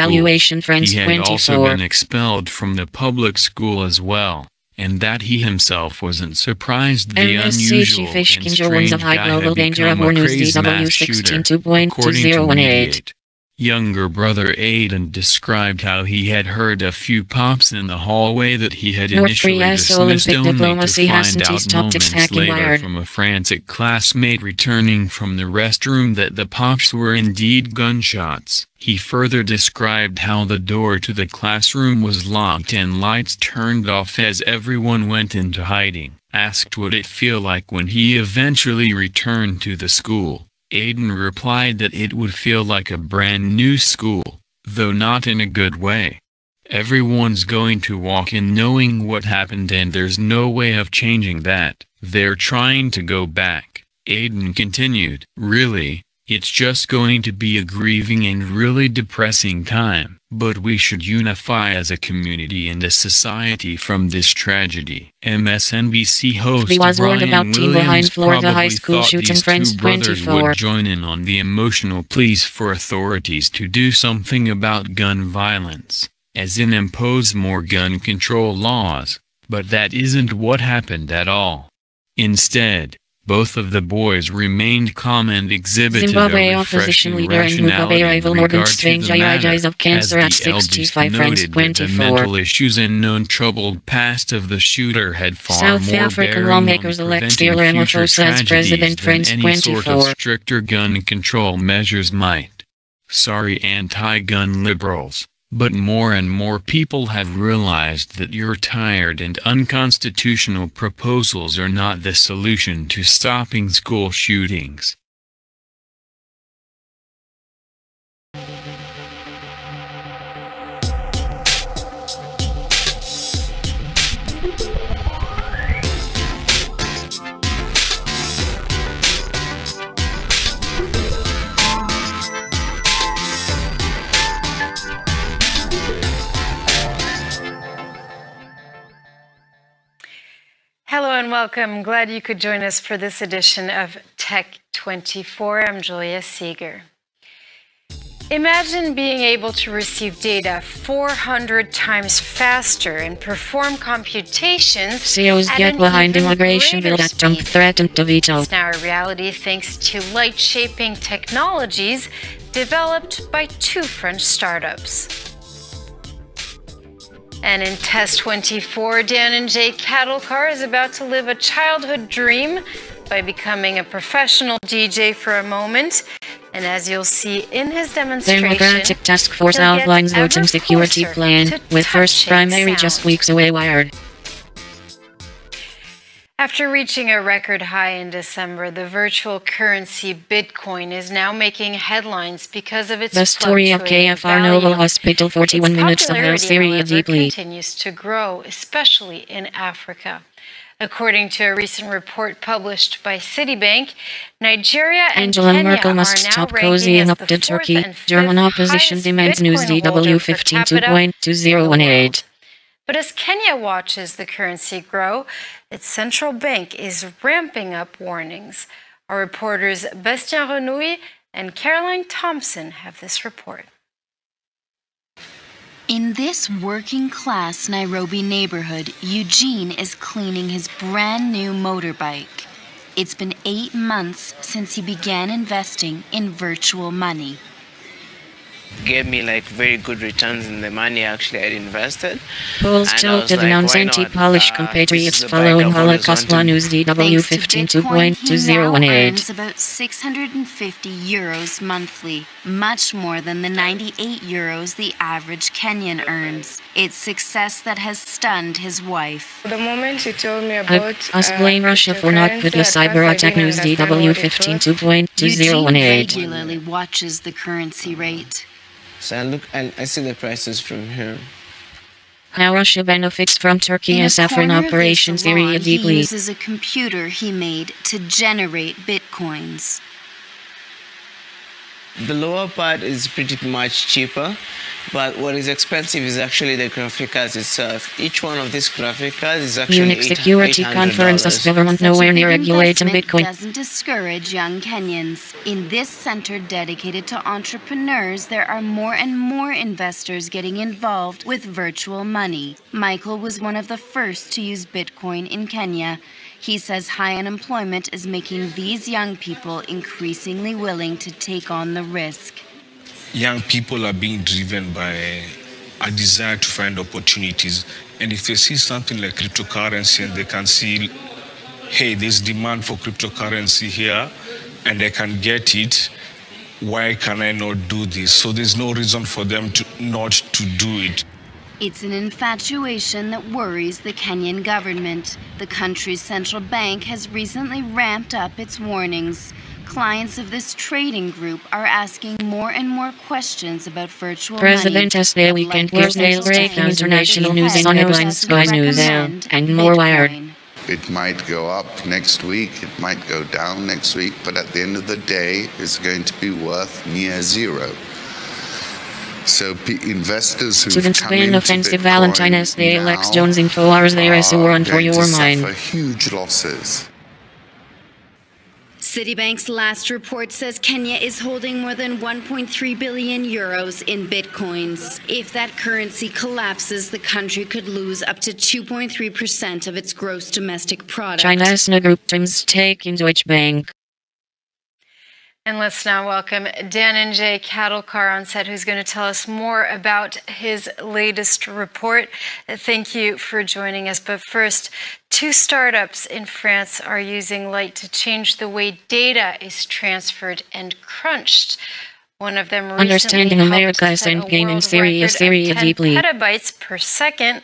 He had also been expelled from the public school as well, and that he himself wasn't surprised the unusual and strange guy had become a crazy mass shooter, according to MEETIS. Younger brother Aiden described how he had heard a few pops in the hallway that he had initially dismissed only to find out moments later from a frantic classmate returning from the restroom that the pops were indeed gunshots. He further described how the door to the classroom was locked and lights turned off as everyone went into hiding. Asked what it feel like when he eventually returned to the school, Aiden replied that it would feel like a brand new school, though not in a good way. Everyone's going to walk in knowing what happened and there's no way of changing that. They're trying to go back. Aiden continued, really, it's just going to be a grieving and really depressing time, but we should unify as a community and a society from this tragedy. MSNBC host Brian Williams probably thought these 2 brothers would join in on the emotional pleas for authorities to do something about gun violence, as in impose more gun control laws, but that isn't what happened at all. Instead, both of the boys remained calm and exhibited Zimbabwe a opposition refreshing leader in rationality Mugabe in rival regard Morgan to Strange the matter, dies of cancer at as the eldest 65 noted that the 24. mental issues and known troubled past of the shooter had far South more African bearing lawmakers on elect preventing future Ramaphosa as president tragedies than any sort of 24. stricter gun control measures might. Sorry, anti-gun liberals. But more and more people have realized that your tired and unconstitutional proposals are not the solution to stopping school shootings. Hello and welcome. Glad you could join us for this edition of Tech 24. I'm Julia Seeger. Imagine being able to receive data 400 times faster and perform computations. CEOs get behind immigration bill that Trump threatened to veto. It's now a reality thanks to light-shaping technologies developed by 2 French startups. And in Test 24, Dan and Jay Cattlecar is about to live a childhood dream by becoming a professional DJ for a moment. And as you'll see in his demonstration, the Democratic Task Force outlines voting security plan, with first primary just weeks away. Wired. After reaching a record high in December, the virtual currency Bitcoin is now making headlines because of its The story of KFR Novo Hospital 41 minutes of hell Syria deeply continues to grow, especially in Africa. According to a recent report published by Citibank, Nigeria and Angela Kenya Merkel must are now stop ranking cozying as up the to fourth Turkey. and German fifth opposition highest demands news Bitcoin holder per capita DW15 But as Kenya watches the currency grow, its central bank is ramping up warnings. Our reporters Bastien Renouille and Caroline Thompson have this report. In this working-class Nairobi neighborhood, Eugene is cleaning his brand new motorbike. It's been 8 months since he began investing in virtual money. Gave me like very good returns in the money actually I'd invested. Polls tilted announced anti-Polish compatriots following Holocaust law news DW15 earns about 650 euros monthly, much more than the 98 euros the average Kenyan earns. It's success that has stunned his wife. The moment he told me about us blame Russia for not put a cyber attack news DW15 Eugene regularly watches the currency rate. So I look and I see the prices from here. How Russia benefits from Turkey and saffron operation Syria deeply. He uses a computer he made to generate bitcoins. The lower part is pretty much cheaper, but what is expensive is actually the graphic cards itself. Each one of these graphic cards is actually Munich Security Conference as government nowhere near regulating Bitcoin. Doesn't discourage young Kenyans. In this center dedicated to entrepreneurs, there are more and more investors getting involved with virtual money. Michael was one of the first to use Bitcoin in Kenya. He says high unemployment is making these young people increasingly willing to take on the risk. Young people are being driven by a desire to find opportunities. And if they see something like cryptocurrency and they can see, hey, there's demand for cryptocurrency here and I can get it, why can I not do this? So there's no reason for them not to do it. It's an infatuation that worries the Kenyan government. The country's central bank has recently ramped up its warnings. Clients of this trading group are asking more and more questions about virtual President money. Day weekend breaking international news on headlines, Sky News, and more Wired. It might go up next week, it might go down next week, but at the end of the day, it's going to be worth near zero. So investors who Students plan offensive Valentine's Day. Lex Jones Info hours there is a run for your mind. Huge losses. Citibank's last report says Kenya is holding more than 1.3 billion euros in bitcoins. If that currency collapses, the country could lose up to 2.3% of its gross domestic product. China's group team's stake in Deutsche Bank. And let's now welcome Dhananjay Kadalkar on set, who's going to tell us more about his latest report. Thank you for joining us. But first, 2 startups in France are using light to change the way data is transferred and crunched. One of them recently Understanding America's endgame in Syria deeply. petabytes per second,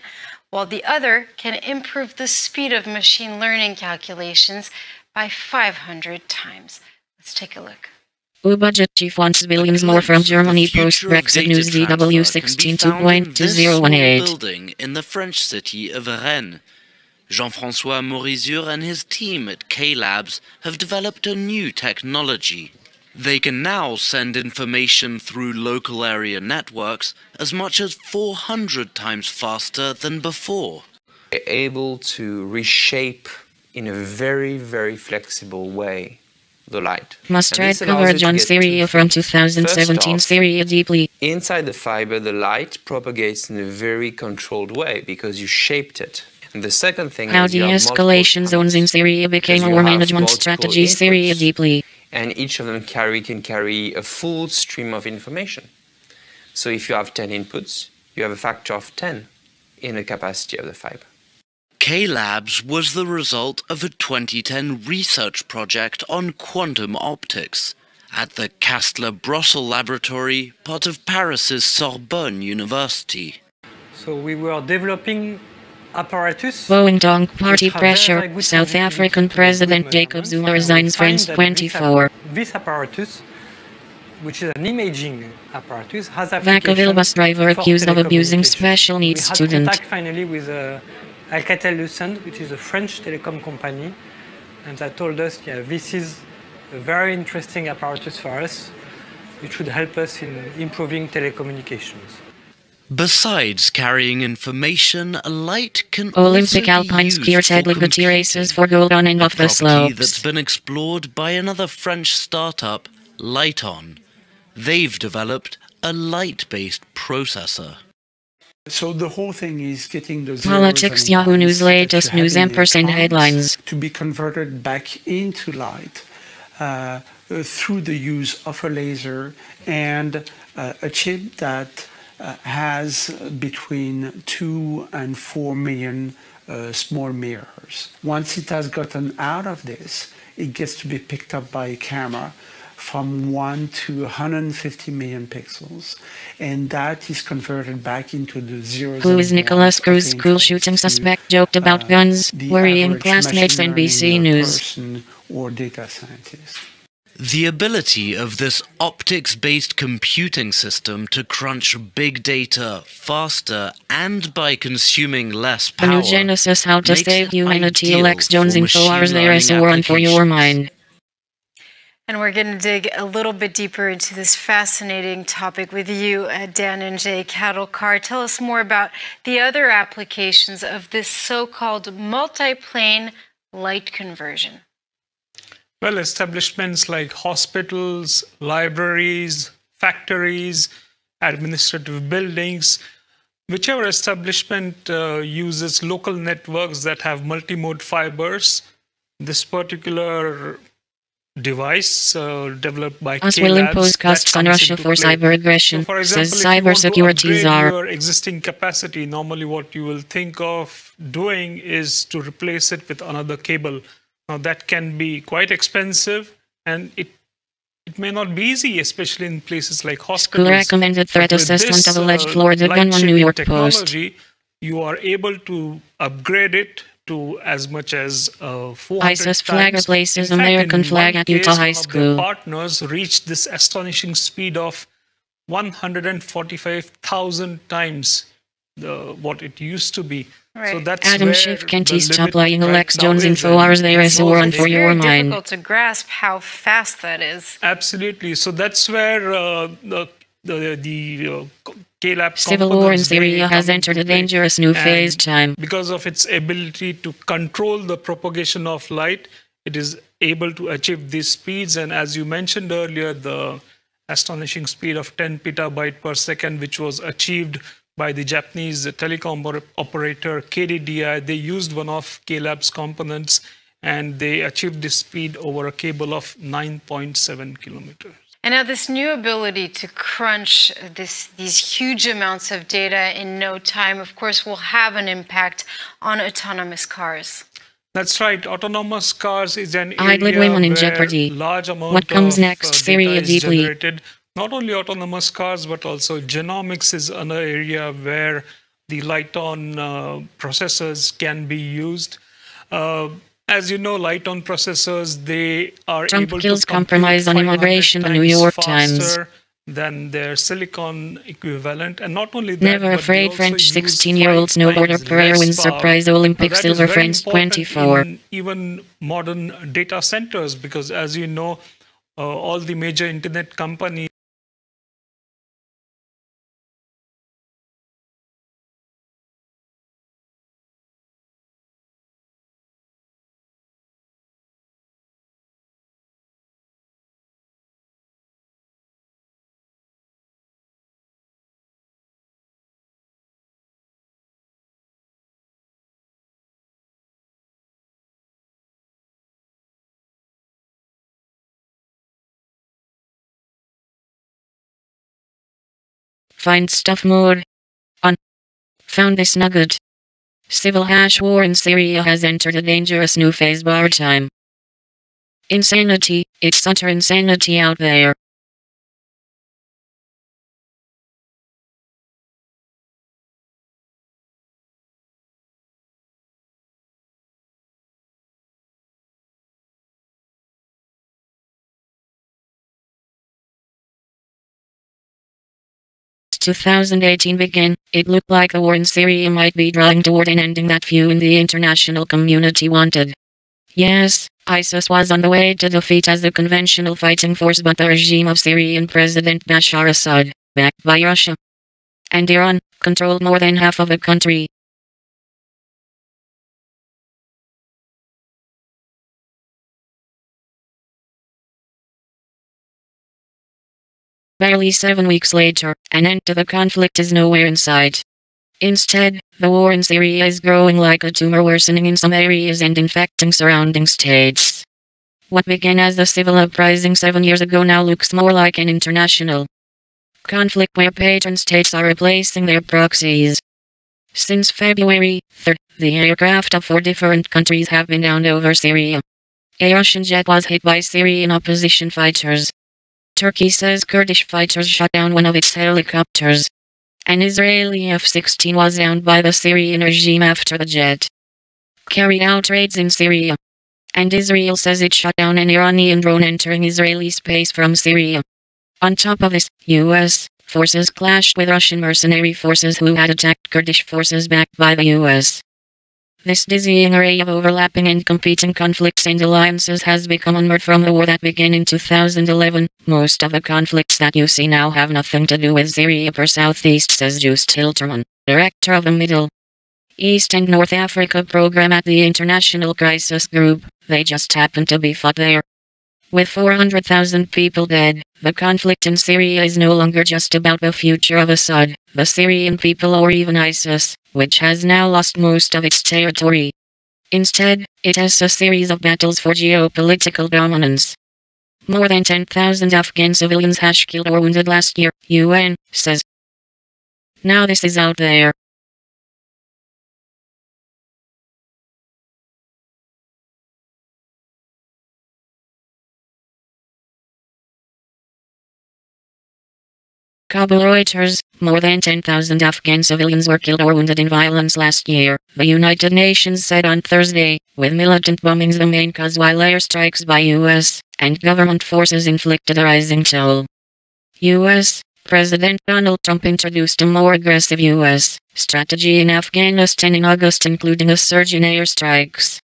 while the other can improve the speed of machine learning calculations by 500 times. Let's take a look. budget chief wants billions more from Germany post-Brexit news DW16 2.2018. Building in the French city of Rennes. Jean-François Morizur and his team at K-Labs have developed a new technology. They can now send information through local area networks as much as 400 times faster than before. We're able to reshape in a very, very flexible way the light. Must read coverage on Syria from 2017 Syria deeply. Inside the fiber, the light propagates in a very controlled way because you shaped it. And the second thing how is de-escalation zones in Syria became a war management strategy Syria deeply. And each of them can carry a full stream of information. So if you have 10 inputs, you have a factor of 10 in the capacity of the fiber. K-Labs was the result of a 2010 research project on quantum optics at the Castles-Brussels laboratory, part of Paris's Sorbonne University. So we were developing Boeing Dong party pressure. South African President Jacob Zuma resigns France 24. This apparatus, which is an imaging apparatus, has Vacaville bus driver for accused of abusing telecommunication. special needs We had student. contact finally with Alcatel-Lucent, which is a French telecom company, and they told us, yeah, this is a very interesting apparatus for us. It should help us in improving telecommunications. Besides carrying information, a light can Olympic also alpine be used skier Ted for Liberty computing. races for gold on and off the Property that's slopes. been explored by another French startup, Lighton. They've developed a light-based processor. So the whole thing is getting the Politics, Yahoo News latest news ampersand headlines. to be converted back into light through the use of a laser and a chip that has between 2 and 4 million small mirrors. Once it has gotten out of this, it gets to be picked up by a camera from 1 to 150 million pixels, and that is converted back into the zeros. Who is Nicholas Cruz? School shooting suspect joked about guns, worrying classmates. NBC News. Person or data scientist. The ability of this optics-based computing system to crunch big data faster and by consuming less The power new Genesis How to makes Save it Humanity. ideal Alex Jones for info hours. machine There is a learning warrant for your mind. And we're going to dig a little bit deeper into this fascinating topic with you, Dan and Jay Cattle Car. Tell us more about the other applications of this so-called multiplane light conversion. Well, establishments like hospitals, libraries, factories, administrative buildings, whichever establishment uses local networks that have multimode fibers, this particular device developed by Us K will Labs impose costs on Russia for cyber aggression, So for example, says if you want to cybersecurity upgrade czar. your existing capacity, normally what you will think of doing is to replace it with another cable. Now that can be quite expensive, and it may not be easy, especially in places like hospitals. School recommended threat But with assessment this, of alleged Florida light gun on New shaping York Post. technology, you are able to upgrade it to as much as 400 ISIS flag times. replaces In fact, American in flag one at Utah case, High one of their School. partners reached this astonishing speed of 145,000 times what it used to be. So that's Adam where Schiff, can't the he stop limit lying? right Alex now Jones is, info and hours. There is a it's warrant for also your It's very mind. difficult to grasp how fast that is. Absolutely. So that's where the K-Lab Civil war in components, they Syria has come entered into a play. dangerous new And phase time. Because of its ability to control the propagation of light, it is able to achieve these speeds. And as you mentioned earlier, the astonishing speed of 10 petabyte per second, which was achieved by the Japanese telecom operator KDDI. They used one of K-Lab's components, and they achieved this speed over a cable of 9.7 kilometers. And now this new ability to crunch these huge amounts of data in no time, of course, will have an impact on autonomous cars. That's right. Autonomous cars is an Idling area women in where jeopardy. large amount What comes of next? data Syria is deeply. generated. Not only autonomous cars, but also genomics is another area where the light-on processors can be used. As you know, light-on processors, they are Trump able kills to compromise on 500 immigration. The New times York Times. faster than their silicon equivalent. And not only that, Never but they afraid. also French use 16-year-old 5 snowboarder times Pereira less wins power. surprise Now, Olympic that is silver. very France important 24. in even modern data centers, because as you know, all the major internet companies Find stuff more on. Found this nugget. Civil war in Syria has entered a dangerous new phase. Bar time. Insanity. It's utter insanity out there. 2018 began, it looked like the war in Syria might be drawing toward an ending that few in the international community wanted. Yes, ISIS was on the way to defeat as the conventional fighting force, but the regime of Syrian President Bashar Assad, backed by Russia and Iran, controlled more than half of the country. Barely 7 weeks later, an end to the conflict is nowhere in sight. Instead, the war in Syria is growing like a tumor, worsening in some areas and infecting surrounding states. What began as a civil uprising 7 years ago now looks more like an international conflict where patron states are replacing their proxies. Since February 3rd, the aircraft of 4 different countries have been downed over Syria. A Russian jet was hit by Syrian opposition fighters. Turkey says Kurdish fighters shot down one of its helicopters. An Israeli F-16 was downed by the Syrian regime after the jet carried out raids in Syria. And Israel says it shot down an Iranian drone entering Israeli space from Syria. On top of this, U.S. forces clashed with Russian mercenary forces who had attacked Kurdish forces backed by the U.S. This dizzying array of overlapping and competing conflicts and alliances has become unmoored from the war that began in 2011. Most of the conflicts that you see now have nothing to do with Syria per Southeast, says Joost Hilterman, director of the Middle East and North Africa program at the International Crisis Group. They just happen to be fought there. With 400,000 people dead, the conflict in Syria is no longer just about the future of Assad, the Syrian people, or even ISIS, which has now lost most of its territory. Instead, it is a series of battles for geopolitical dominance. More than 10,000 Afghan civilians has killed or wounded last year, UN says. Now this is out there. Kabul Reuters, more than 10,000 Afghan civilians were killed or wounded in violence last year, the United Nations said on Thursday, with militant bombings the main cause, while airstrikes by U.S. and government forces inflicted a rising toll. U.S. President Donald Trump introduced a more aggressive U.S. strategy in Afghanistan in August, including a surge in airstrikes.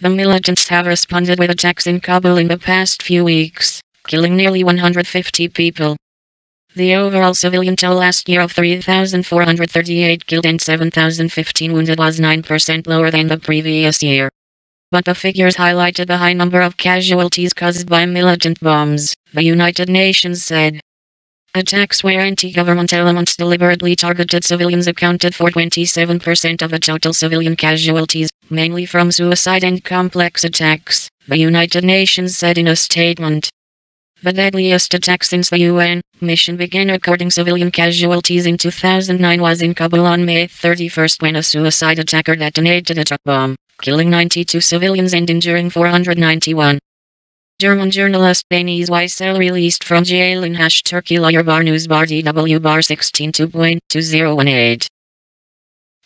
The militants have responded with attacks in Kabul in the past few weeks, killing nearly 150 people. The overall civilian toll last year of 3,438 killed and 7,015 wounded was 9% lower than the previous year. But the figures highlighted the high number of casualties caused by militant bombs, the United Nations said. Attacks where anti-government elements deliberately targeted civilians accounted for 27% of the total civilian casualties, mainly from suicide and complex attacks, the United Nations said in a statement. The deadliest attack since the UN mission began recording civilian casualties in 2009 was in Kabul on May 31st, when a suicide attacker detonated a truck bomb, killing 92 civilians and injuring 491. German journalist Denis Wiesel released from jail in Turkey. Lawyer bar news bar DW bar 16.2018.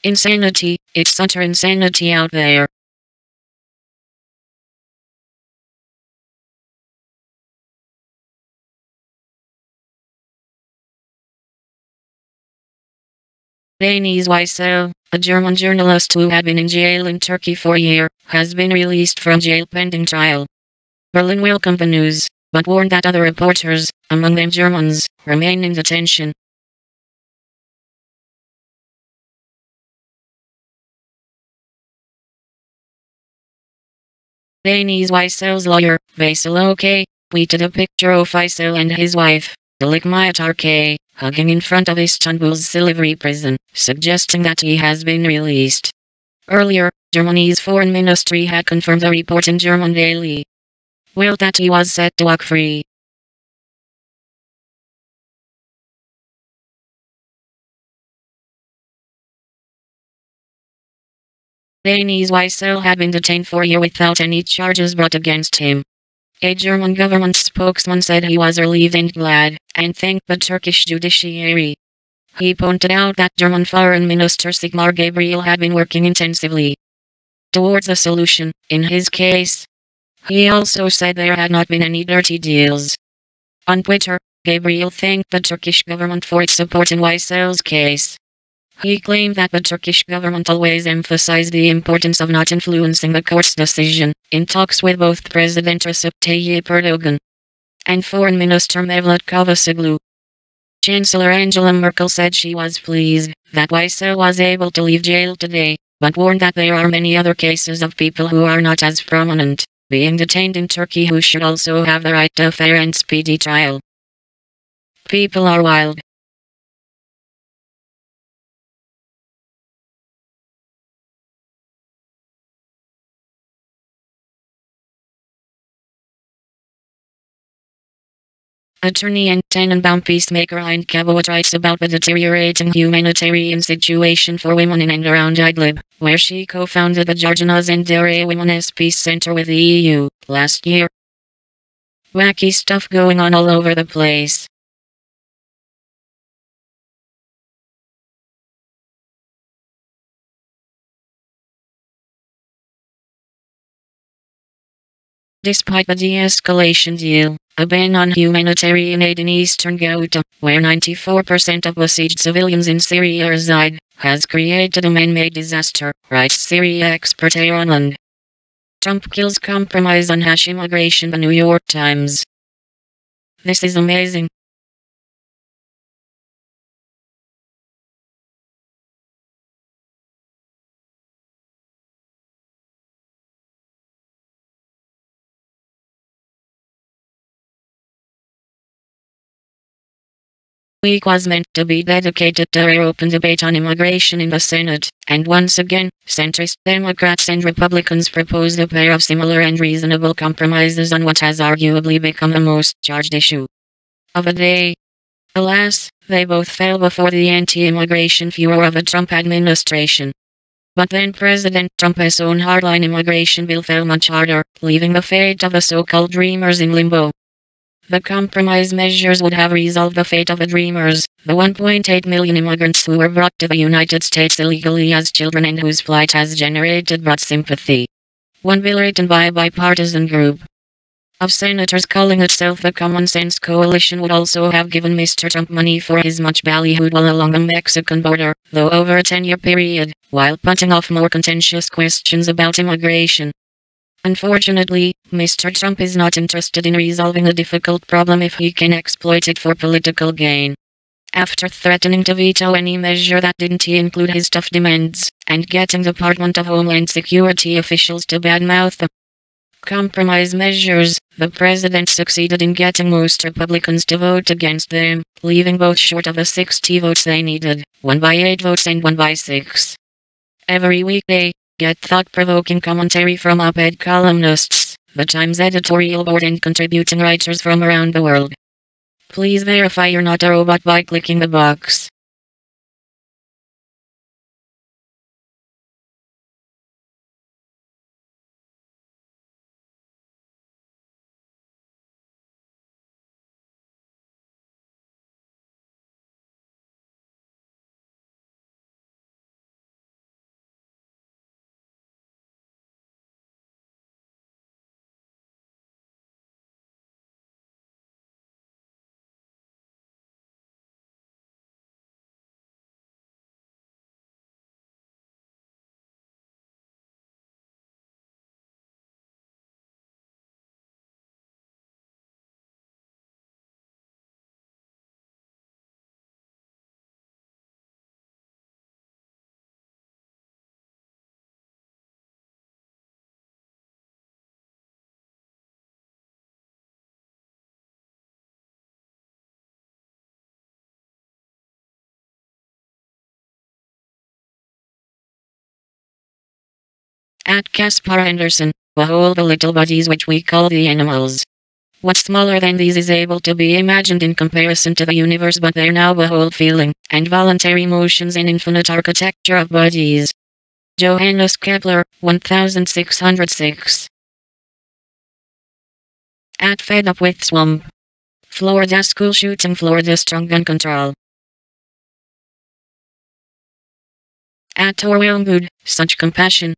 Insanity, it's utter insanity out there. Denis Wiesel, a German journalist who had been in jail in Turkey for a year, has been released from jail pending trial. Berlin welcomed the news, but warned that other reporters, among them Germans, remain in detention. Denis Wiesel's lawyer, Basil OK, tweeted a picture of Wiesel and his wife, Dilek Mayat, hugging in front of Istanbul's Silivri prison, suggesting that he has been released. Earlier, Germany's foreign ministry had confirmed a report in German Daily Welt that he was set to walk free. Denis Wiesel had been detained for a year without any charges brought against him. A German government spokesman said he was relieved and glad, and thanked the Turkish judiciary. He pointed out that German Foreign Minister Sigmar Gabriel had been working intensively towards a solution, in his case. He also said there had not been any dirty deals. On Twitter, Gabriel thanked the Turkish government for its support in Waisel's case. He claimed that the Turkish government always emphasized the importance of not influencing the court's decision, in talks with both President Recep Tayyip Erdogan and Foreign Minister Mevlut Cavusoglu. Chancellor Angela Merkel said she was pleased that Waisel was able to leave jail today, but warned that there are many other cases of people who are not as prominent being detained in Turkey who should also have the right to a fair and speedy trial. People are wild. Attorney and Tannenbaum peacemaker Hein Cabot writes about the deteriorating humanitarian situation for women in and around Idlib, where she co-founded the Jarjanas and Dere Women's Peace Center with the EU last year. Wacky stuff going on all over the place. Despite the de-escalation deal, a ban on humanitarian aid in eastern Ghouta, where 94% of besieged civilians in Syria reside, has created a man-made disaster, writes Syria expert Aaron Lund. Trump kills compromise on hash immigration. The New York Times. This is amazing. Week was meant to be dedicated to a open debate on immigration in the Senate, and once again, centrist Democrats and Republicans proposed a pair of similar and reasonable compromises on what has arguably become the most charged issue of the day. Alas, they both fell before the anti-immigration furor of the Trump administration. But then President Trump's own hardline immigration bill fell much harder, leaving the fate of the so-called Dreamers in limbo. The compromise measures would have resolved the fate of the Dreamers, the 1.8 million immigrants who were brought to the United States illegally as children and whose plight has generated broad sympathy. One bill written by a bipartisan group of senators calling itself the Common Sense Coalition would also have given Mr. Trump money for his much ballyhooed wall along the Mexican border, though over a 10-year period, while putting off more contentious questions about immigration. Unfortunately, Mr. Trump is not interested in resolving a difficult problem if he can exploit it for political gain. After threatening to veto any measure that didn't include his tough demands, and getting Department of Homeland Security officials to badmouth the compromise measures, the president succeeded in getting most Republicans to vote against them, leaving both short of the 60 votes they needed, one by 8 votes and one by 6. Every weekday, get thought-provoking commentary from op-ed columnists, the Times editorial board and contributing writers from around the world. Please verify you're not a robot by clicking the box. At Caspar Anderson, behold the little bodies which we call the animals. What's smaller than these is able to be imagined in comparison to the universe, but there now behold feeling, and voluntary motions and infinite architecture of bodies. Johannes Kepler, 1606. At Fed Up with Swamp. Florida school shooting, Florida strong gun control. At Orwell Mood, such compassion.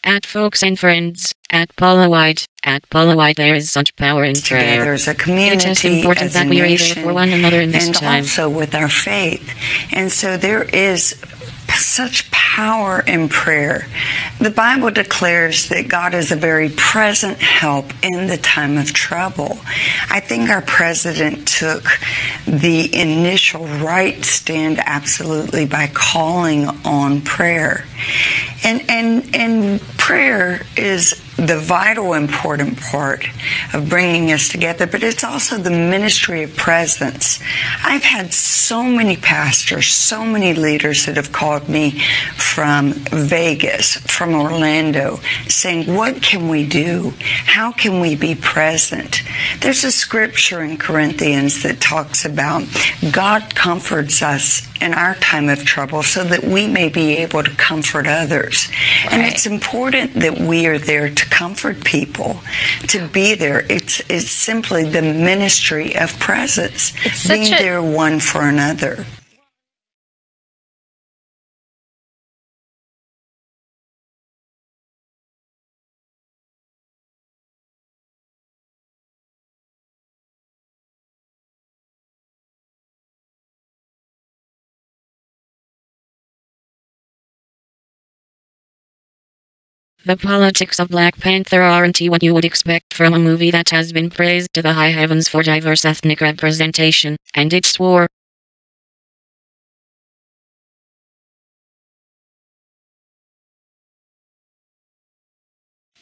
At folks and friends, at Paula White, there is such power in prayer. Together as a It is community, important as a that we are there nation, for one another in this and time. also with our faith. And so there is such power in prayer. The Bible declares that God is a very present help in the time of trouble. I think our president took the initial right stand absolutely by calling on prayer. And prayer is the vital important part of bringing us together, but it's also the ministry of presence. I've had so many pastors, so many leaders that have called me from Vegas, from Orlando, saying, what can we do? How can we be present? There's a scripture in Corinthians that talks about God comforts us in our time of trouble so that we may be able to comfort others. Right. And it's important that we are there to comfort people, to be there. It's simply the ministry of presence, being there one for another. The politics of Black Panther aren't what you would expect from a movie that has been praised to the high heavens for diverse ethnic representation, and its war.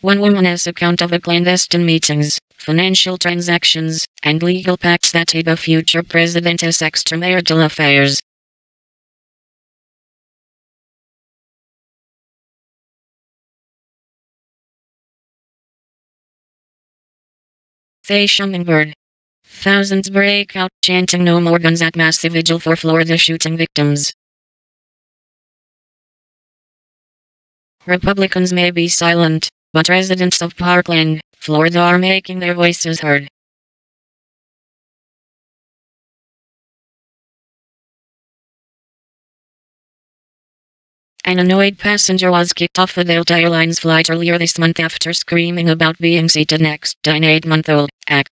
One woman's account of the clandestine meetings, financial transactions, and legal pacts that aid a future president's extramarital affairs. They hummingbird. Thousands break out chanting no more guns at massive vigil for Florida shooting victims. Republicans may be silent, but residents of Parkland, Florida are making their voices heard. An annoyed passenger was kicked off a Delta Airlines flight earlier this month after screaming about being seated next to an 8-month-old. At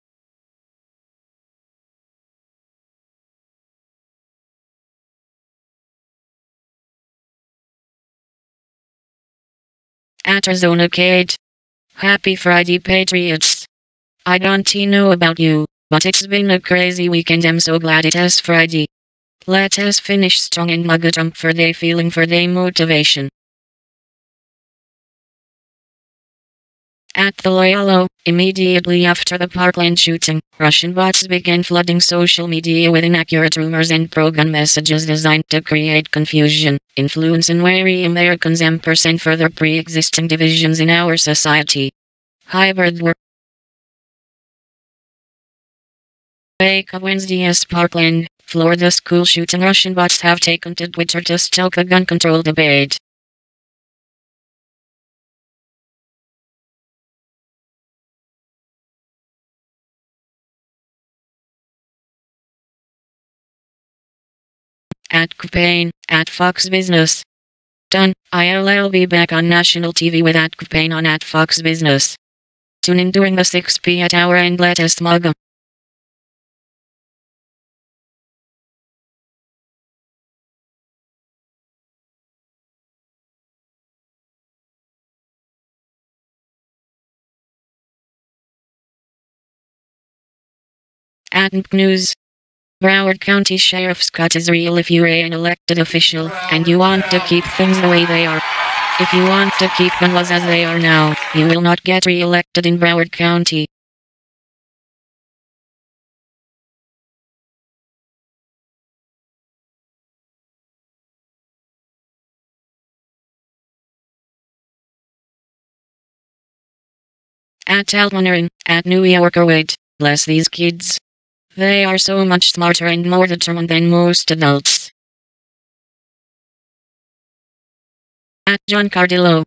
Arizona Kate. Happy Friday, Patriots. I don't know about you, but it's been a crazy weekend. I'm so glad it is Friday. Let us finish strong and mug a jump for day feeling for day motivation. At the Loyalo, immediately after the Parkland shooting, Russian bots began flooding social media with inaccurate rumors and pro-gun messages designed to create confusion, influence and worry Americans and further pre-existing divisions in our society. Hybrid war. Wake of Wednesday's Parkland, Florida school shooting. Russian bots have taken to Twitter to stoke a gun control debate. At Copain, at Fox Business. Done. I'll be back on national TV with at Copain on at Fox Business. Tune in during the 6 p.m. hour and let us mug 'em. At News. Broward County Sheriff Scott is real if you're an elected official, and you want to keep things the way they are. If you want to keep gun laws as they are now, you will not get re-elected in Broward County. At Altmannerin, at New Yorker wait, bless these kids. They are so much smarter and more determined than most adults. At John Cardillo.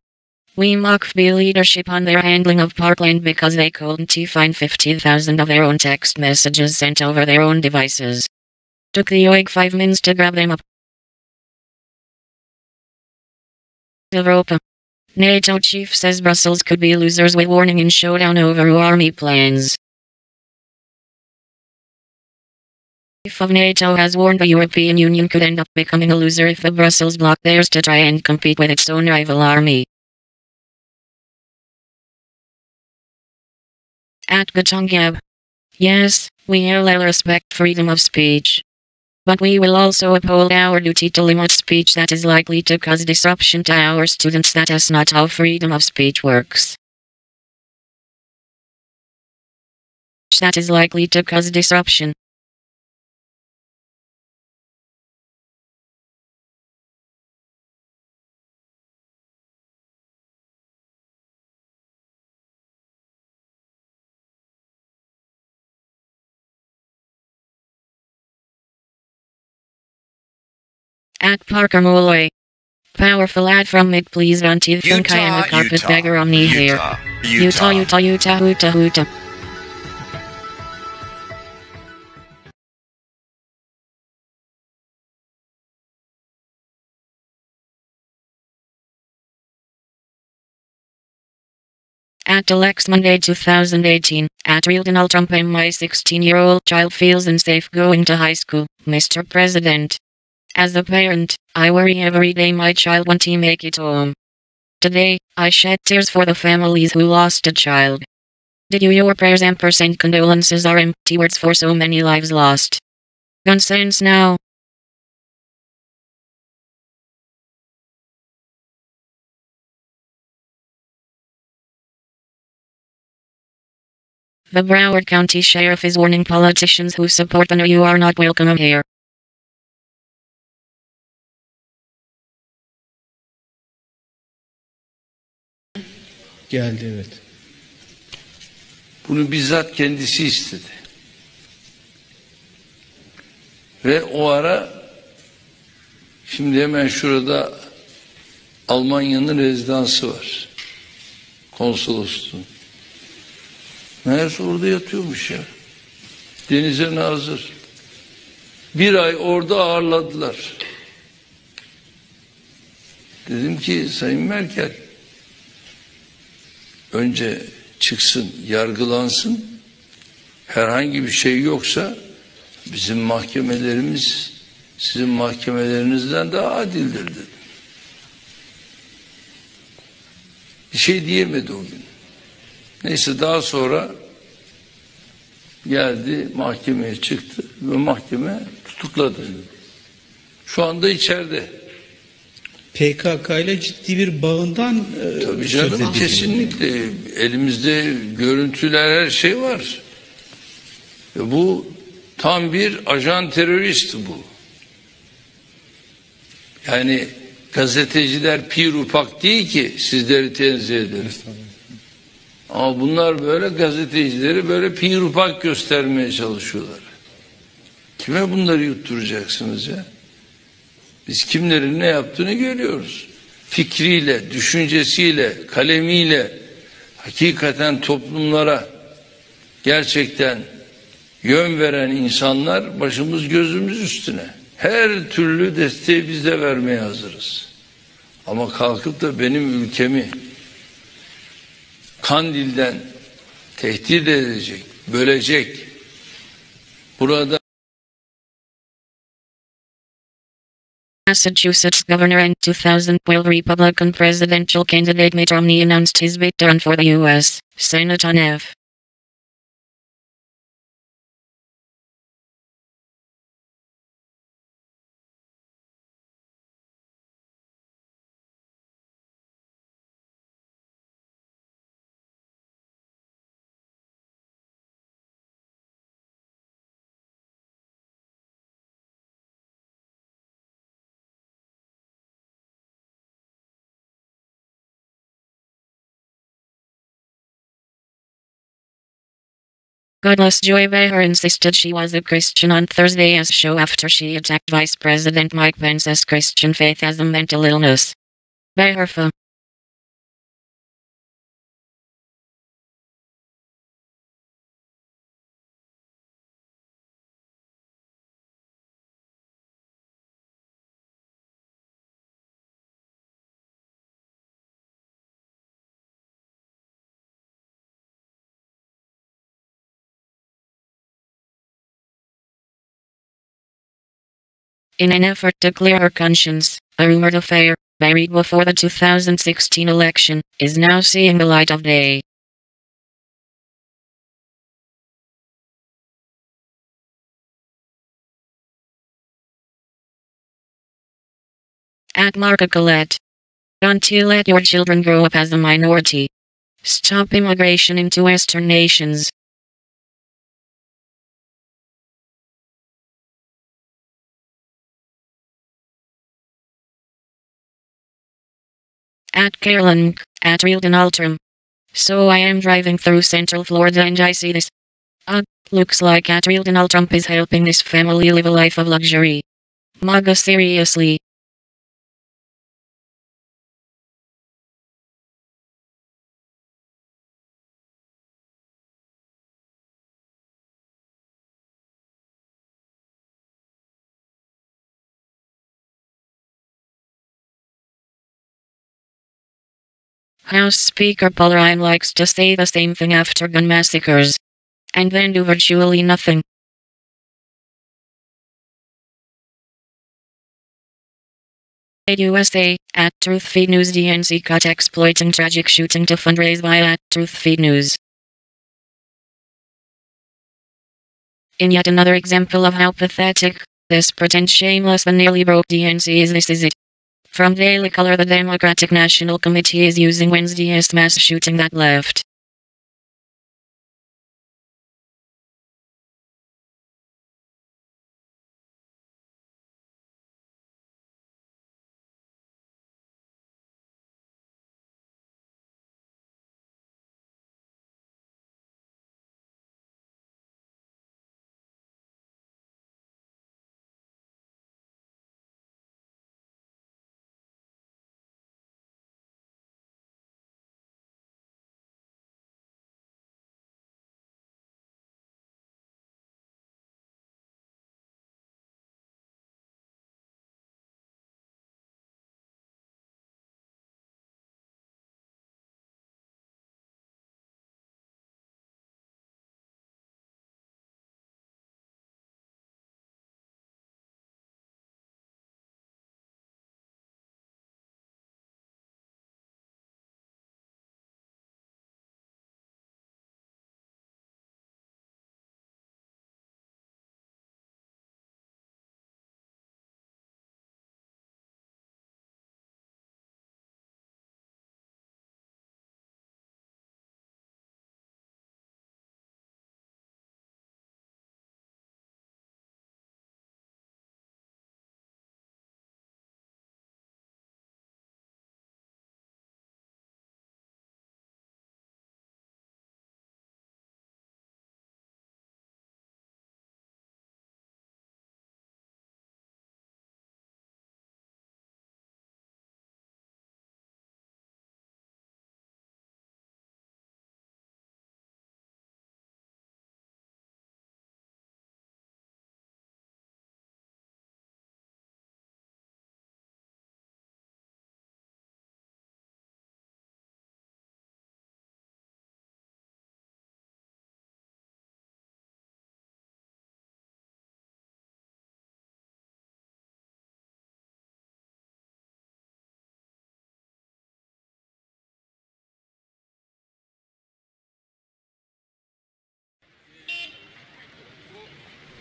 We mock the leadership on their handling of Parkland because they couldn't find 50,000 of their own text messages sent over their own devices. Took the OIG 5 minutes to grab them up. Europa. NATO chief says Brussels could be losers with warning in showdown over army plans. Chief of NATO has warned the European Union could end up becoming a loser if the Brussels bloc dares to try and compete with its own rival army. At Gatongab. Yes, we will respect freedom of speech. But we will also uphold our duty to limit speech that is likely to cause disruption to our students. That is not how freedom of speech works. That is likely to cause disruption. At Parker Molloy. Powerful ad from Mick, please don't you think I am a carpetbagger on knee here. Utah, Utah. At Alex Monday 2018, at Real Donald Trump, my 16-year-old child feels unsafe going to high school, Mr. President. As a parent, I worry every day my child won't make it home. Today, I shed tears for the families who lost a child. Did you? Your prayers and condolences are empty words for so many lives lost. Gun sense now. The Broward County Sheriff is warning politicians who support the no, you are not welcome here. Geldi, evet. Bunu bizzat kendisi istedi. Ve o ara şimdi hemen şurada Almanya'nın rezidansı var. Konsolosluğun. Meğerse orada yatıyormuş ya. Denize nazır. Bir ay orada ağırladılar. Dedim ki Sayın Merkel, önce çıksın, yargılansın. Herhangi bir şey yoksa bizim mahkemelerimiz sizin mahkemelerinizden daha adildir dedim. Bir şey diyemedi o gün. Neyse daha sonra geldi, mahkemeye çıktı ve mahkeme tutukladı. Şu anda içeride. PKK ile ciddi bir bağından tabii canım, kesinlikle elimizde görüntüler, her şey var. Ve bu tam bir ajan terörist bu. Yani gazeteciler pir upak değil ki sizleri tenzih ederim. Ama bunlar böyle gazetecileri böyle pir upak göstermeye çalışıyorlar. Kime bunları yutturacaksınız ya? Biz kimlerin ne yaptığını görüyoruz. Fikriyle, düşüncesiyle, kalemiyle hakikaten toplumlara gerçekten yön veren insanlar başımız gözümüz üstüne. Her türlü desteği biz de vermeye hazırız. Ama kalkıp da benim ülkemi Kandil'den tehdit edecek, bölecek, burada Massachusetts governor and 2012 Republican presidential candidate Mitt Romney announced his bid to run for the U.S. Senate on F. Godless Joy Behar insisted she was a Christian on Thursday's show after she attacked Vice President Mike Pence's Christian faith as a mental illness. Behar In an effort to clear her conscience, a rumored affair, buried before the 2016 election, is now seeing the light of day. At Marca Colette. Don't you let your children grow up as a minority. Stop immigration into Western nations. At Carolyn, at Real Donaldrum. So I am driving through Central Florida and I see this. Looks like at Real Donald Trump is helping this family live a life of luxury. MAGA seriously. House Speaker Paul Ryan likes to say the same thing after gun massacres. And then do virtually nothing. USA, at TruthFeed News DNC caught exploiting tragic shooting to fundraise by at TruthFeed News. In yet another example of how pathetic, desperate and shameless the nearly broke DNC is, this is it. From Daily Caller, the Democratic National Committee is using Wednesday's mass shooting that left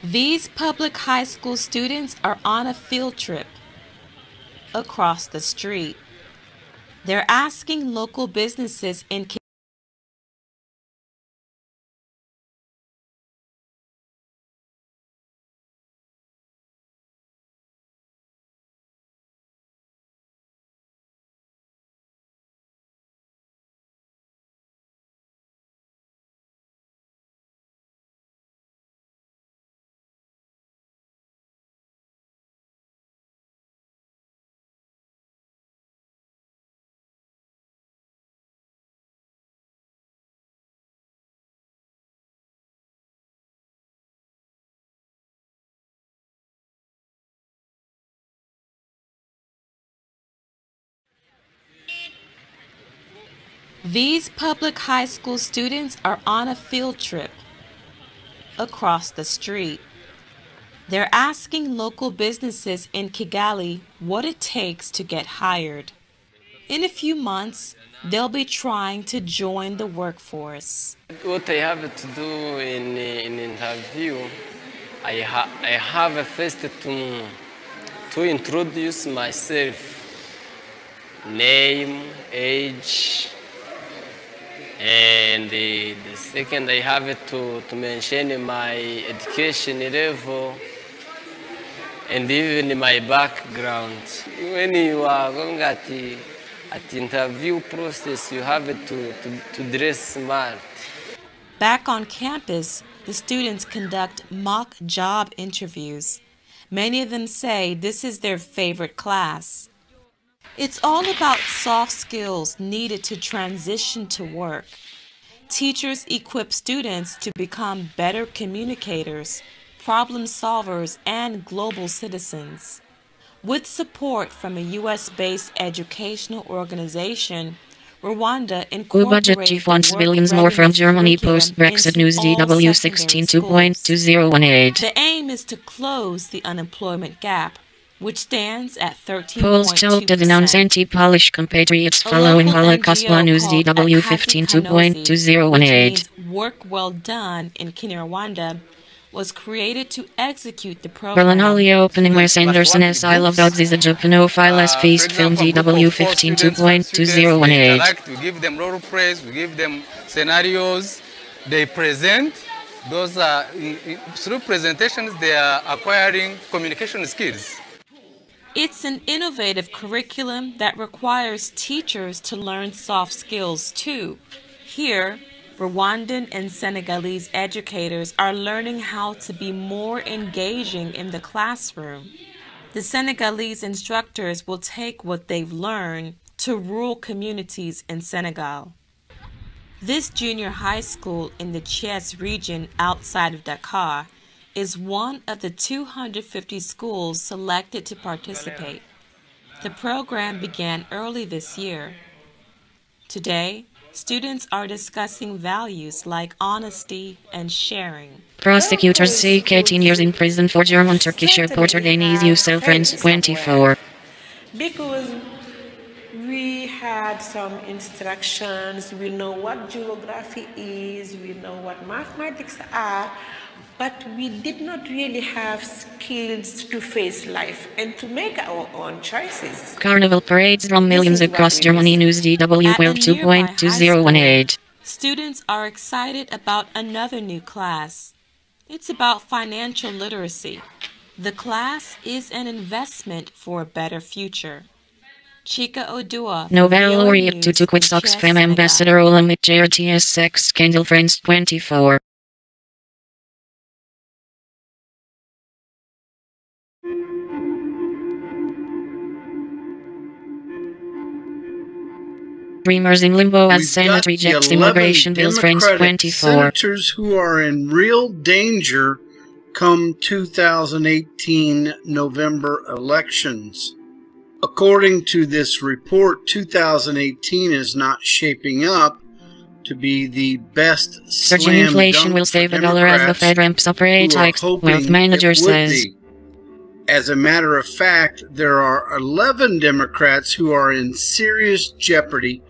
These public high school students are on a field trip across the street. They're asking local businesses in These public high school students are on a field trip across the street. They're asking local businesses in Kigali what it takes to get hired. In a few months, they'll be trying to join the workforce. What I have to do in interview, I have first to introduce myself, name, age, and the second I have to mention my education level and even my background. When you are going at the interview process, you have to dress smart. Back on campus, the students conduct mock job interviews. Many of them say this is their favorite class. It's all about soft skills needed to transition to work. Teachers equip students to become better communicators, problem solvers, and global citizens. With support from a U.S.-based educational organization, Rwanda incorporated Chief wants billions more from Germany post-Brexit News DW 16.2018. The aim is to close the unemployment gap, which stands at 13.2%. Polls told to denounce anti-Polish compatriots following Holocaust Law News DW 15.2018. Work Well Done in Kinyarwanda was created to execute the program. Berlinale opening Wes Anderson as I Love Dogs is a Japanophile as feast film DW 15.2018. We give them role plays, we give them scenarios, they present. Those are, through presentations, they are acquiring communication skills. It's an innovative curriculum that requires teachers to learn soft skills too. Here, Rwandan and Senegalese educators are learning how to be more engaging in the classroom. The Senegalese instructors will take what they've learned to rural communities in Senegal. This junior high school in the Thiès region outside of Dakar is one of the 250 schools selected to participate. The program began early this year. Today, students are discussing values like honesty and sharing. Prosecutors seek 18 years in prison for German-Turkish reporter Deniz Yücel, France 24. Because we had some instructions, we know what geography is, we know what mathematics are, but we did not really have skills to face life and to make our own choices. Carnival parades draw millions across Germany. News DW 2.2018. Students are excited about another new class. It's about financial literacy. The class is an investment for a better future. Chika Odua, Nobel laureate Tutu Quidstocks Femme Ambassador Olamit JRTS Sex Scandal, France 24. Dreamers in limbo as Senate rejects immigration bills, France 24. Senators who are in real danger come 2018 November elections. According to this report, 2018 is not shaping up to be the best surging inflation will save $1 as the Fed ramps up rate hikes, wealth manager says. As a matter of fact, there are 11 Democrats who are in serious jeopardy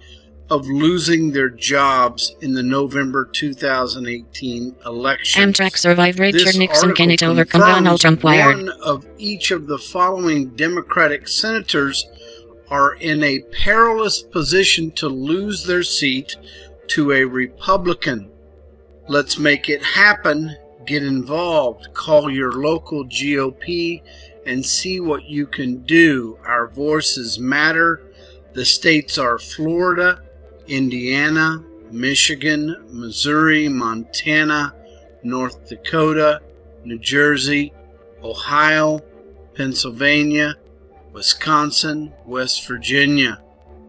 of losing their jobs in the November 2018 election. Amtrak survived Richard Nixon cannot overcome Donald Trump wired. One of each of the following Democratic senators are in a perilous position to lose their seat to a Republican. Let's make it happen. Get involved. Call your local GOP and see what you can do. Our voices matter. The states are Florida, Indiana, Michigan, Missouri, Montana, North Dakota, New Jersey, Ohio, Pennsylvania, Wisconsin, West Virginia.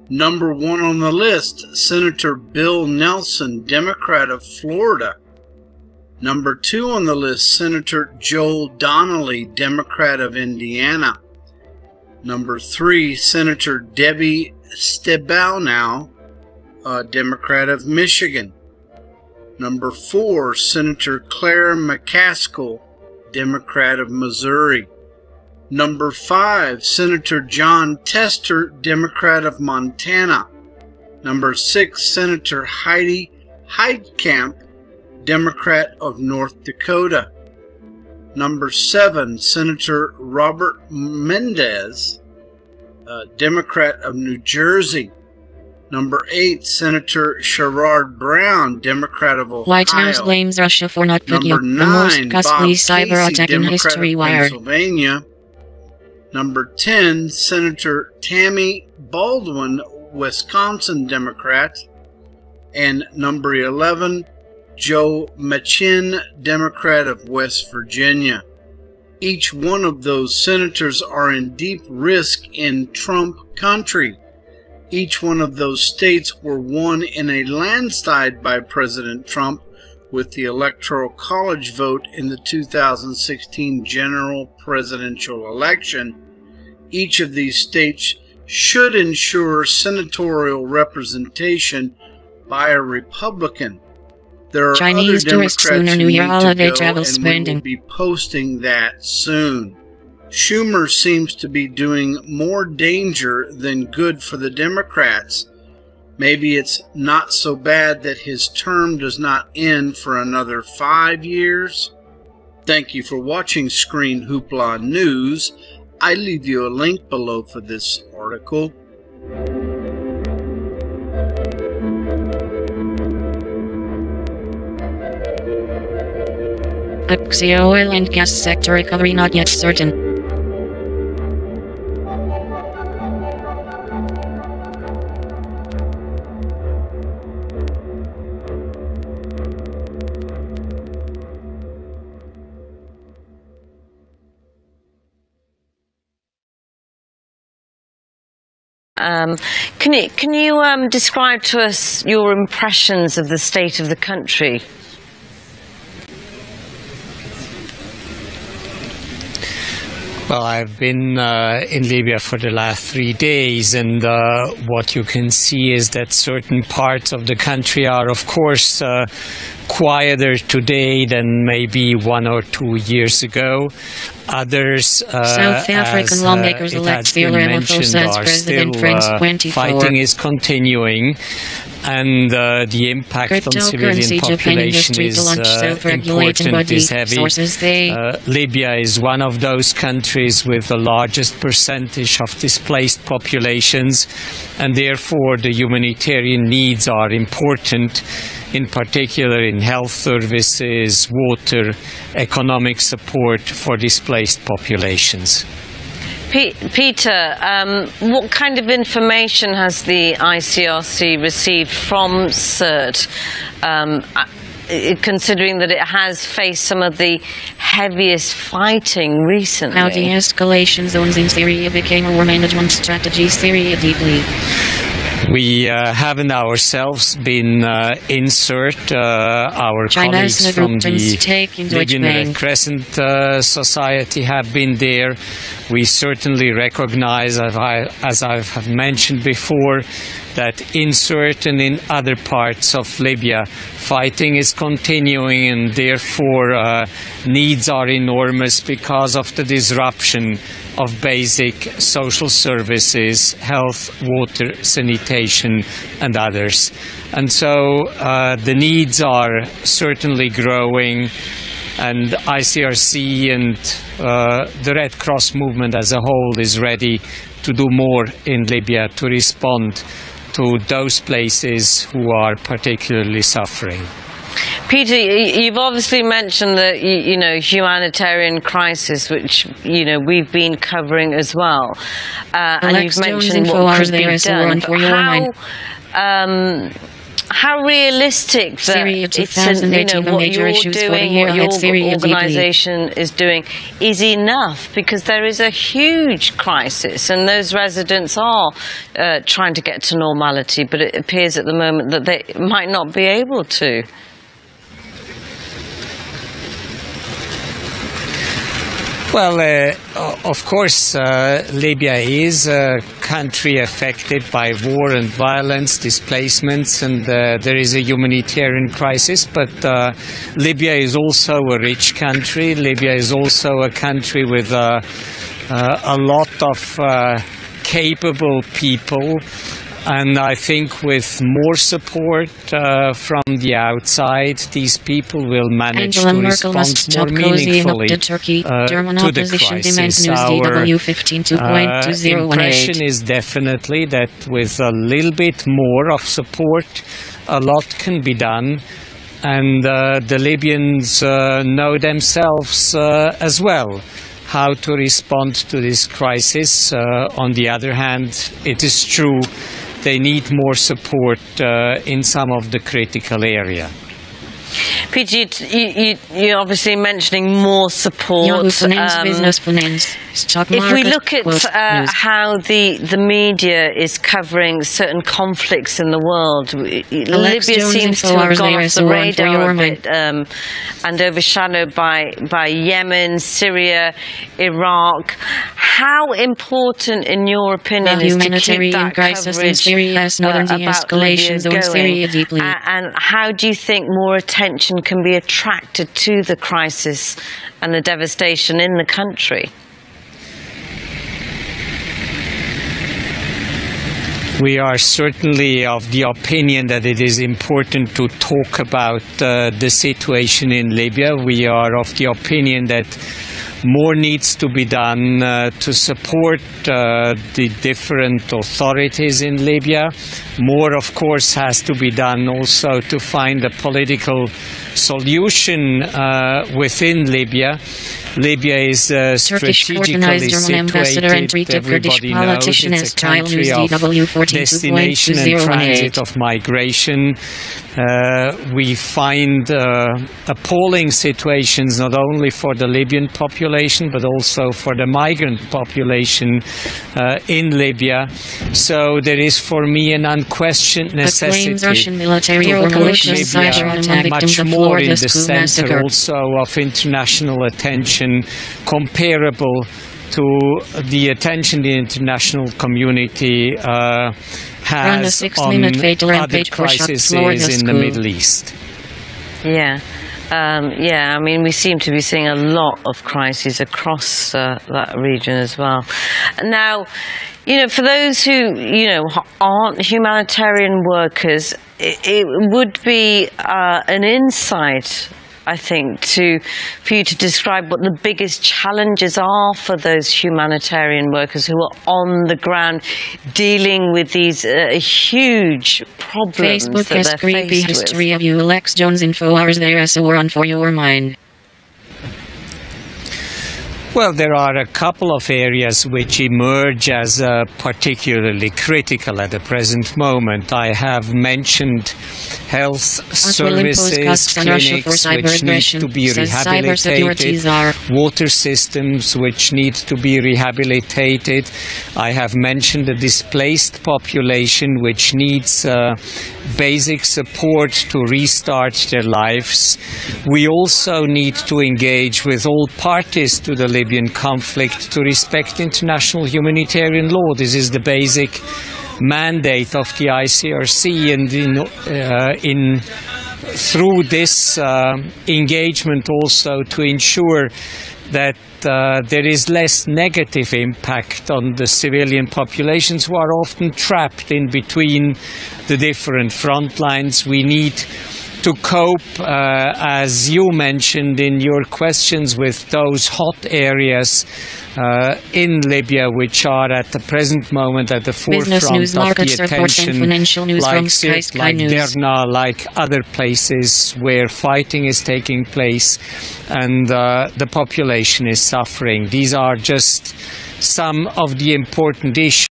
Number 1 on the list, Senator Bill Nelson, Democrat of Florida. Number 2 on the list, Senator Joel Donnelly, Democrat of Indiana. Number 3, Senator Debbie Stabenow, Democrat of Michigan. Number 4, Senator Claire McCaskill, Democrat of Missouri. Number 5, Senator John Tester, Democrat of Montana. Number 6, Senator Heidi Heitkamp, Democrat of North Dakota. Number 7, Senator Robert Mendez, Democrat of New Jersey. Number 8, Senator Sherrod Brown, Democrat of Ohio. White House blames Russia for not picking up the Number 9, most costly Bob cyber Casey, attack in Democrat history. of Wired. Pennsylvania. Number 10, Senator Tammy Baldwin, Wisconsin Democrat. And number 11, Joe Manchin, Democrat of West Virginia. Each one of those senators are in deep risk in Trump country. Each one of those states were won in a landslide by President Trump with the Electoral College vote in the 2016 general presidential election. Each of these states should ensure senatorial representation by a Republican. There are Chinese other tourists Democrats Lunar who New Year need holiday to go, travel and spending. we will be posting that soon. Schumer seems to be doing more danger than good for the Democrats. Maybe it's not so bad that his term does not end for another 5 years. Thank you for watching Screen Hoopla News. I leave you a link below for this article. Oxy oil and gas sector recovery not yet certain. Can you describe to us your impressions of the state of the country? Well, I've been in Libya for the last 3 days, and what you can see is that certain parts of the country are, of course, quieter today than maybe 1 or 2 years ago. Others, South African lawmakers elect Cyril Ramaphosa as President. France 24. Fighting is continuing, and the impact on civilian population is important, is heavy. Libya is one of those countries with the largest percentage of displaced populations, and therefore the humanitarian needs are important, in particular in health services, water, economic support for displaced populations. Peter, what kind of information has the ICRC received from CERT, considering that it has faced some of the heaviest fighting recently? How de-escalation zones in Syria became a war management strategy. Syria deeply. We haven't ourselves been in CERT. Our colleagues from the Libyan Red Crescent Society have been there. We certainly recognize, as I have mentioned before, that in CERT and in other parts of Libya, fighting is continuing, and therefore needs are enormous because of the disruption of basic social services, health, water, sanitation, and others. And so the needs are certainly growing, and ICRC and the Red Cross movement as a whole is ready to do more in Libya to respond to those places who are particularly suffering. Peter, you've obviously mentioned the humanitarian crisis, which we've been covering as well, and you've mentioned what could be done. How realistic that what you're doing, what your organisation is doing, is enough? Because there is a huge crisis, and those residents are trying to get to normality, but it appears at the moment that they might not be able to. Well, of course, Libya is a country affected by war and violence, displacements, and there is a humanitarian crisis. But Libya is also a rich country. Libya is also a country with a lot of capable people. And I think with more support from the outside, these people will manage Angela to Merkel must respond more stop cozying up meaningfully to Turkey. German to the opposition demands crisis. news Our DW15 impression is definitely that with a little bit more of support, a lot can be done. And the Libyans know themselves as well how to respond to this crisis. On the other hand, it is true they need more support in some of the critical area. Peter, you're obviously mentioning more support. If we look at how the media is covering certain conflicts in the world, Libya seems to have gone off the radar a bit and overshadowed by Yemen, Syria, Iraq. How important, in your opinion, is to keep that coverage about Libya going? And how do you think more attention can be attracted to the crisis and the devastation in the country? We are certainly of the opinion that it is important to talk about the situation in Libya. We are of the opinion that more needs to be done to support the different authorities in Libya. More, of course, has to be done also to find a political solution within Libya. Libya is strategically situated. Everybody knows it's a country of destination and transit of migration. We find appalling situations not only for the Libyan population but also for the migrant population in Libya. So there is for me an unquestioned necessity to put Libya much more in the center also of international attention, comparable to the attention the international community has on other crises in the Middle East. Yeah. Yeah, I mean, we seem to be seeing a lot of crises across that region as well. Now, you know, for those who, you know, aren't humanitarian workers, it would be an insight, I think, for you to describe what the biggest challenges are for those humanitarian workers who are on the ground dealing with these huge problems Facebook that has they're creepy faced history with. of you. Alex Jones info hours there as a on for your mind. Well, there are a couple of areas which emerge as particularly critical at the present moment. I have mentioned health services, clinics which need to be rehabilitated, water systems which need to be rehabilitated. I have mentioned the displaced population which needs basic support to restart their lives. We also need to engage with all parties to the Libyan conflict to respect international humanitarian law. This is the basic mandate of the ICRC, and through this engagement also to ensure that there is less negative impact on the civilian populations who are often trapped in between the different front lines. We need to cope, as you mentioned in your questions, with those hot areas in Libya, which are at the present moment at the forefront of the attention, like Sirte, like Derna, like other places where fighting is taking place and the population is suffering. These are just some of the important issues.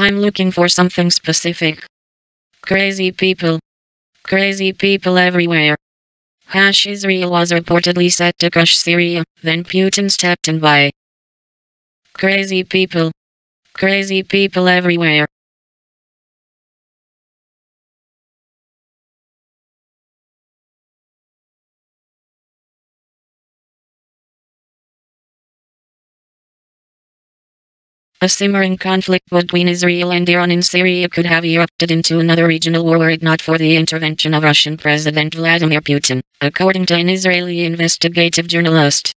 I'm looking for something specific. Crazy people. Crazy people everywhere. Israel was reportedly set to crush Syria, then Putin stepped in by. Crazy people. Crazy people everywhere. A simmering conflict between Israel and Iran in Syria could have erupted into another regional war were it not for the intervention of Russian President Vladimir Putin, according to an Israeli investigative journalist.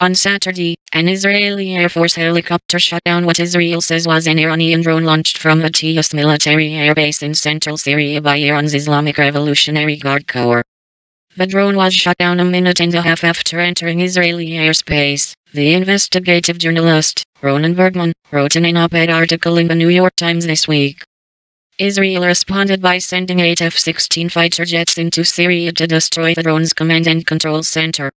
On Saturday, an Israeli Air Force helicopter shot down what Israel says was an Iranian drone launched from a MEETIS military airbase in central Syria by Iran's Islamic Revolutionary Guard Corps. The drone was shot down a minute and a half after entering Israeli airspace, the investigative journalist, Ronan Bergman, wrote in an op-ed article in the New York Times this week. Israel responded by sending 8 F-16 fighter jets into Syria to destroy the drone's command and control center.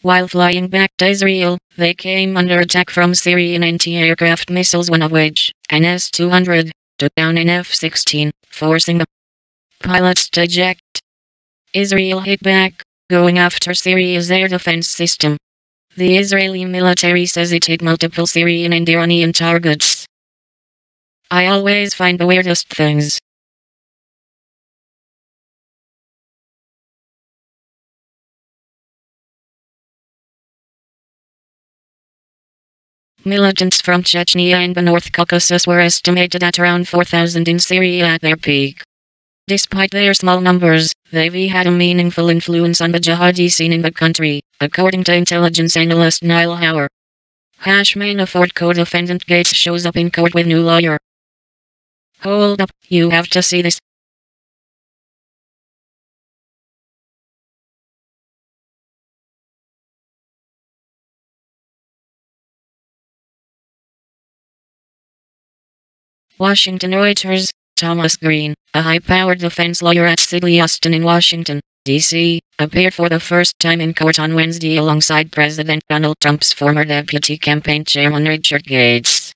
While flying back to Israel, they came under attack from Syrian anti-aircraft missiles, one of which, an S-200, took down an F-16, forcing the pilots to eject. Israel hit back, going after Syria's air defense system. The Israeli military says it hit multiple Syrian and Iranian targets. I always find the weirdest things. Militants from Chechnya and the North Caucasus were estimated at around 4,000 in Syria at their peak. Despite their small numbers, they've had a meaningful influence on the jihadi scene in the country, according to intelligence analyst Niall Hauer. Manafort co-defendant Gates shows up in court with new lawyer. Hold up, you have to see this. Washington Reuters, Thomas Green, a high-powered defense lawyer at Sidley Austin in Washington, D.C., appeared for the first time in court on Wednesday alongside President Donald Trump's former deputy campaign chairman Richard Gates.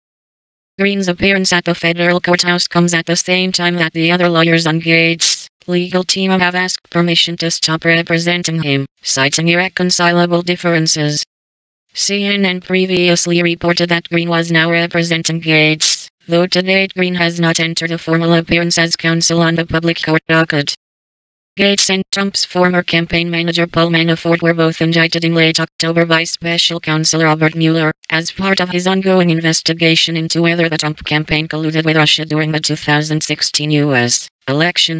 Green's appearance at the federal courthouse comes at the same time that the other lawyers on Gates' legal team have asked permission to stop representing him, citing irreconcilable differences. CNN previously reported that Green was now representing Gates, though to date Green has not entered a formal appearance as counsel on the public court docket. Gates and Trump's former campaign manager Paul Manafort were both indicted in late October by special counsel Robert Mueller, as part of his ongoing investigation into whether the Trump campaign colluded with Russia during the 2016 U.S. election.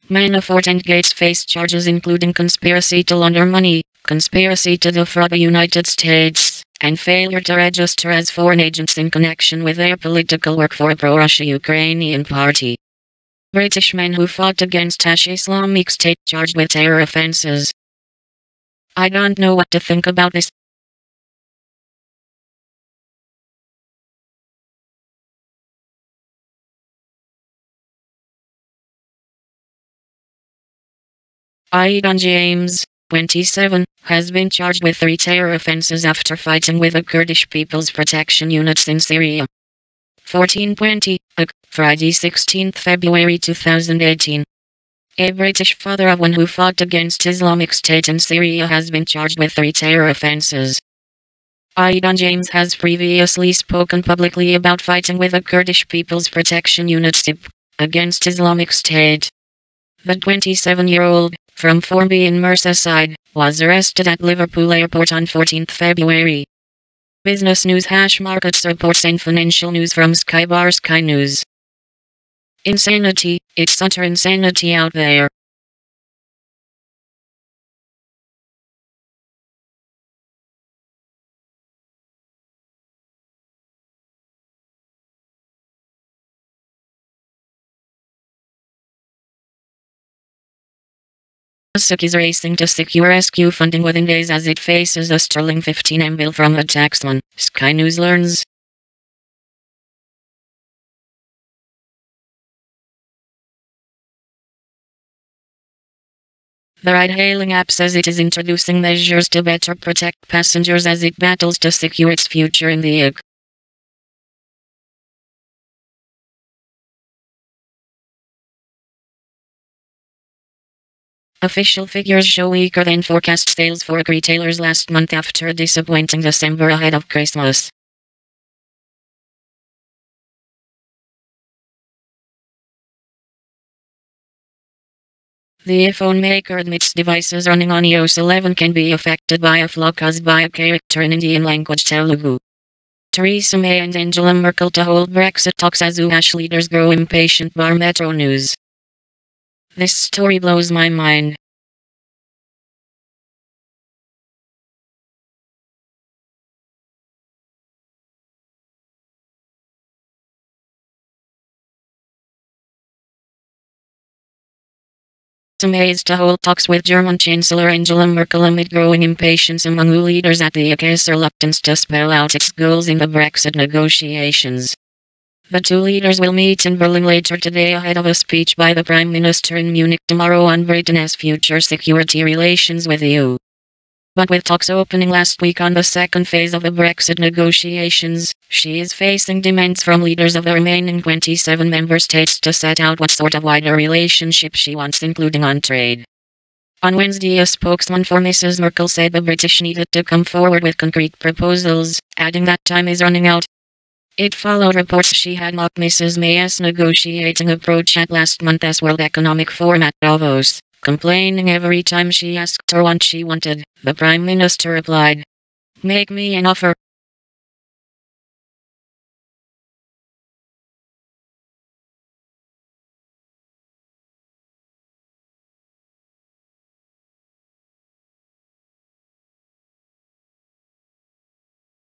Manafort and Gates face charges including conspiracy to launder money, conspiracy to defraud the United States, and failure to register as foreign agents in connection with their political work for a pro-Russia Ukrainian party. British men who fought against Islamic State charged with terror offenses. I don't know what to think about this. Aidan James, 27, has been charged with 3 terror offenses after fighting with the Kurdish People's Protection Units in Syria. 1420, Friday 16 February 2018. A British father of one who fought against Islamic State in Syria has been charged with 3 terror offenses. Aidan James has previously spoken publicly about fighting with the Kurdish People's Protection Unit against Islamic State. The 27-year-old, from Formby in Merseyside, was arrested at Liverpool Airport on 14 February. Business News #markets reports and financial news from Sky News. Insanity, it's utter insanity out there. SIC is racing to secure rescue funding within days as it faces a sterling 15M bill from a taxman, Sky News learns. The ride-hailing app says it is introducing measures to better protect passengers as it battles to secure its future in the UK. Official figures show weaker than forecast sales for retailers last month after a disappointing December ahead of Christmas. The iPhone maker admits devices running on iOS 11 can be affected by a flaw caused by a character in Indian language Telugu. Theresa May and Angela Merkel to hold Brexit talks as US leaders grow impatient. Bar Metro News. This story blows my mind. Amazed to hold talks with German Chancellor Angela Merkel amid growing impatience among EU leaders at the UK's reluctance to spell out its goals in the Brexit negotiations. The two leaders will meet in Berlin later today ahead of a speech by the Prime Minister in Munich tomorrow on Britain's future security relations with the EU. But with talks opening last week on the second phase of the Brexit negotiations, she is facing demands from leaders of the remaining 27 member states to set out what sort of wider relationship she wants, including on trade. On Wednesday, a spokesman for Mrs. Merkel said the British needed to come forward with concrete proposals, adding that time is running out. It followed reports she had mocked Mrs. May's negotiating approach at last month's World Economic Forum at Davos, complaining every time she asked her what she wanted. The Prime Minister replied, "Make me an offer,